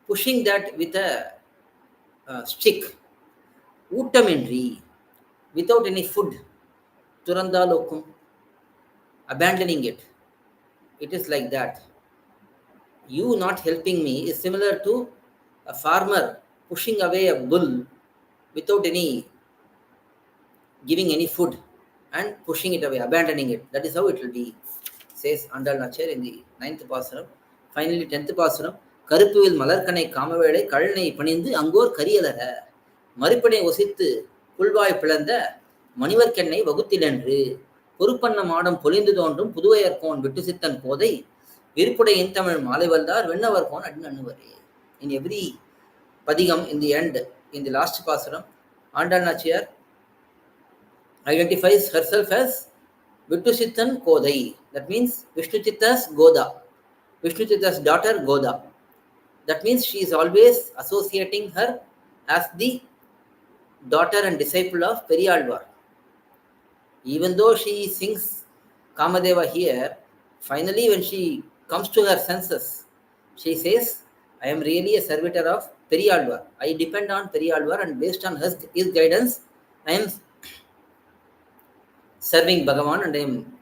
pushing that with a stick. Utamenri, without any food. Turandalokum, abandoning it. It is like that. You not helping me is similar to a farmer pushing away a bull without any giving any food and pushing it away, abandoning it. That is how it will be, says nAchchiyAr in the 9th Pasaram. Finally, 10th Pasaram. கருப்புவில் மலர்கனை காமவேளை கழனை பணிந்து Angkor கரியலர மறுப்பனை ஒசித்து புல்வாய் பிளந்த மணிவர்க்கெண்ணை வகுத்திலென்று பொறுப்பண்ண மாடம் பொலிந்து தோன்றும் புதுவையர்கோன் விட்டு சித்தன் கோதை விருப்புடையின் தமிழ் மாலை வந்தார் வெண்ணவர்கோன் அண்ணனுவரே. In every padigam, in the end, in the last pasaram, nAchchiyAr identifies herself as Vittusittan Kodai. That means Vishnuchitta's Goda, Vishnuchitta's daughter Goda. That means she is always associating her as the daughter and disciple of Periyalvar. Even though she sings Kamadeva here, finally when she comes to her senses, she says, I am really a servitor of Periyalvar. I depend on Periyalvar and based on his guidance, I am serving Bhagavan and I am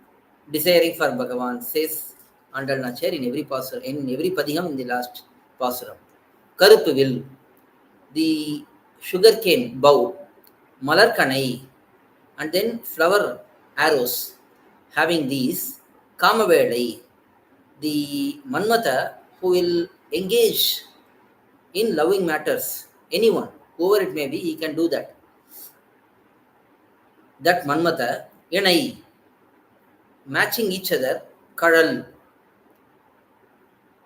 desiring for Bhagavan, says nAchchiyAr in every pasur, in every padigam in the last pasuram. Karupuvil, the sugarcane bow, Malarkanai, and then flower arrows, having these, Kamavedai, the Manmatha who will engage in loving matters, anyone, whoever it may be, he can do that. That Manmatha, Yenai, matching each other, Kadal,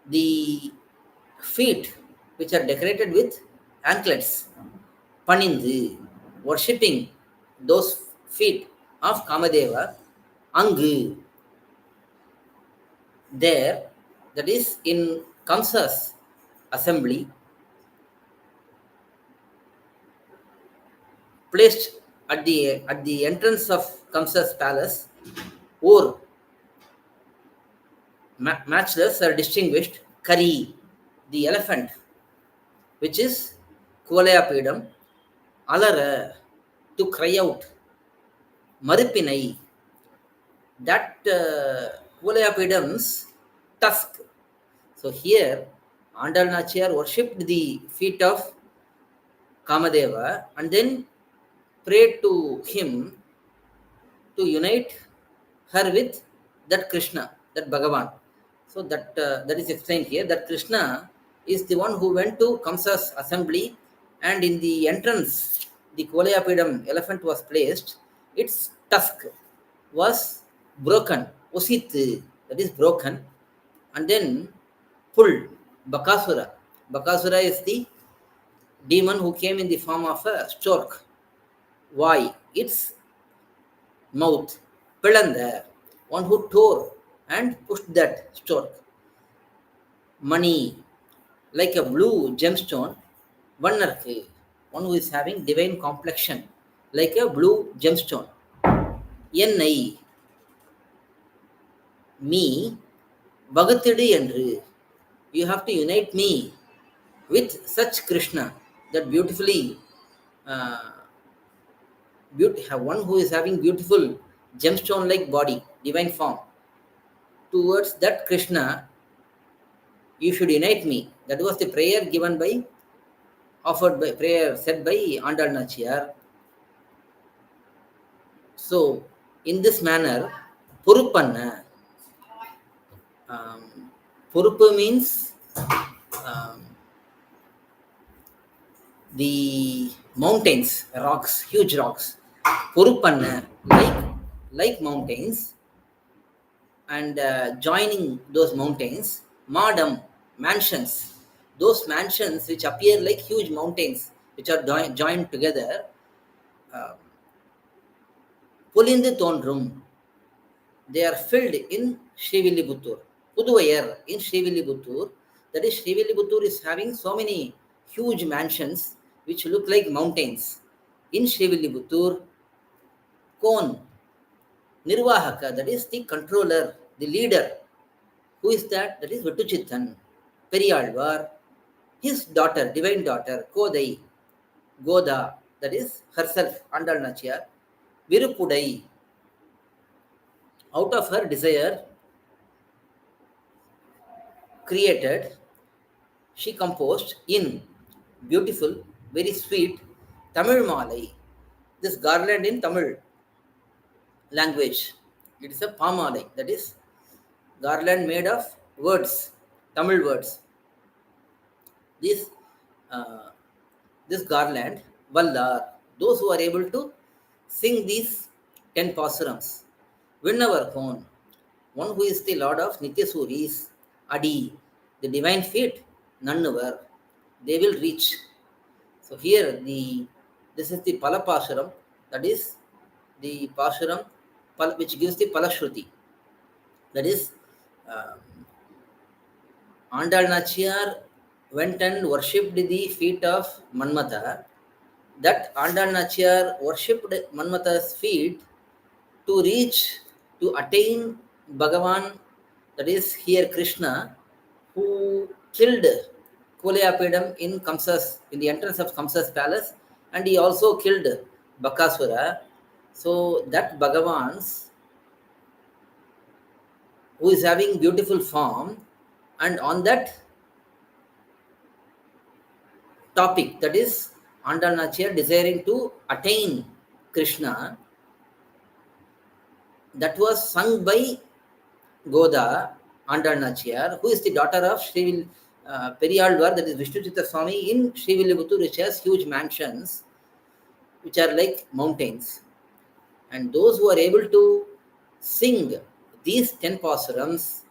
the feet which are decorated with anklets, Panindu, worshipping those feet of Kamadeva, Angu, there, that is in Kamsa's assembly, placed at the entrance of Kamsa's palace, or matchless or distinguished Kari, the elephant, which is Kuvalayapidam, Alara, to cry out, Maripinai, that Kuvalayapidam's tusk. So here, Andal Nachiyar worshipped the feet of Kamadeva and then prayed to him to unite her with that Krishna, that Bhagavan. So that is explained here. That Krishna is the one who went to Kamsa's assembly, and in the entrance, the Kolayapidam elephant was placed. Its tusk was broken, Usit, that is broken, and then pulled. Bakasura. Bakasura is the demon who came in the form of a stork. Why? Its mouth, Pilanda, one who tore and pushed that stork. Money, like a blue gemstone, Vannarku, one who is having divine complexion, like a blue gemstone. Ennai, me, Bhagatidi Endru, you have to unite me with such Krishna, that beautifully, uh, one who is having beautiful gemstone like body, divine form. Towards that Krishna, you should unite me. That was the prayer given by, offered by, prayer said by Andal Nachiyar. So, in this manner, Purupanna, Purupu means um, the mountains, rocks, huge rocks. Purupanna, like mountains, and joining those mountains, Madam, mansions. Those mansions which appear like huge mountains, which are joined together, uh, Pulindu Thondrum, they are filled in Srivillibutur. Puduvayar in Srivillibutur, that is, Srivillibutur is having so many huge mansions which look like mountains. In Srivillibutur, Kon, Nirvahaka, that is the controller, the leader. Who is that? That is Vittuchittan, Periyalvar, his daughter, divine daughter, Kodai, Goda, that is herself, Andal Nachiyar, Virupudai, out of her desire, created, she composed in beautiful, very sweet Tamil Malai, this garland in Tamil language. It is a Pamalai, that is garland made of words, Tamil words. This uh, this garland, Vallar, those who are able to sing these 10 pasurams, win our home, one who is the Lord of Nityasuris, Adi, the divine feet, Nannuvar, they will reach. So here this is the Pala Pasuram, that is the Pasuram which gives the Palashruti. That is, um, Andal Nachiyar went and worshipped the feet of Manmatha. That Andal Nachiyar worshipped Manmatha's feet to reach, to attain Bhagavan, that is here Krishna, who killed Kolayapidam in the entrance of Kamsa's palace, and he also killed Bakasura. So that Bhagavan's, who is having beautiful form, and on that topic, that is Andal Nachiyar desiring to attain Krishna, that was sung by Goda, Andal Nachiyar, who is the daughter of Periyalvar, that is Vishnuchitta Swami in Srivillibutur, which has huge mansions, which are like mountains. And those who are able to sing these 10 pasurams,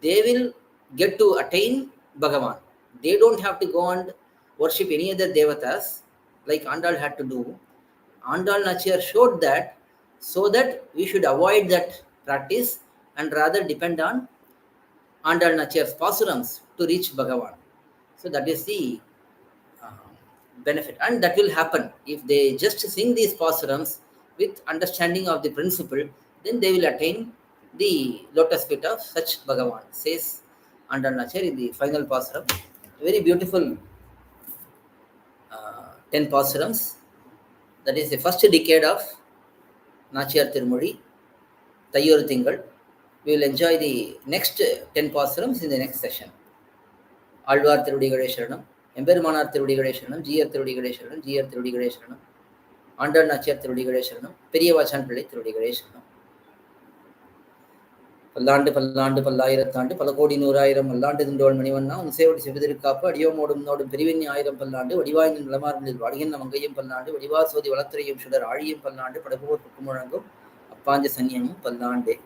they will get to attain Bhagavan. They don't have to go and worship any other devatas like Andal had to do. Andal Nachiyar showed that, so that we should avoid that practice and rather depend on Andal Nachiyar's pasurams to reach Bhagavan. So that is the uh, benefit, and that will happen if they just sing these pasurams with understanding of the principle. Then they will attain the lotus feet of such Bhagavan, says under nAchchiyAr in the final pasuram. Very beautiful 10 pasurams. That is the first decade of nAchchiyAr Tirumozhi, thaiyoru thingal. We will enjoy the next 10 pasurams in the next session. Alvar திருவடிகளே சரணம், எம்பெருமானார் திருவடிகளே சரணம், ஜீயர் திருவடிகளே சரணம், ஜீயர் திருவடிகளே சரணம், ஆண்டாள் நாச்சியார் திருவடிகளே சரணம், பெரிய வாச்சான் பிள்ளை திருவடிகளே சரணம். பல்லாண்டு பல்லாண்டு பல்லாயிரத்தாண்டு பல கோடி நூறாயிரம் மல்லாண்டு திண்டோள் மணிவண்ணா உன் சேவடி செவிதிருக்காப்பு அடியோமோடும் நோடும் பெரிவெண்ணி ஆயிரம் பல்லாண்டு வடிவாயின் நிலமார்பில் வாடிகின்ற மங்கையும் பல்லாண்டு வடிவார் சோதி வளத்துறையும் சுடர் ஆழியும் பல்லாண்டு படகுவோர் புக்குமுழங்கும் அப்பாஞ்ச சன்னியமும் பல்லாண்டே.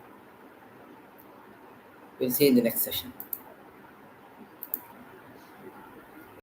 We'll see you in the next session.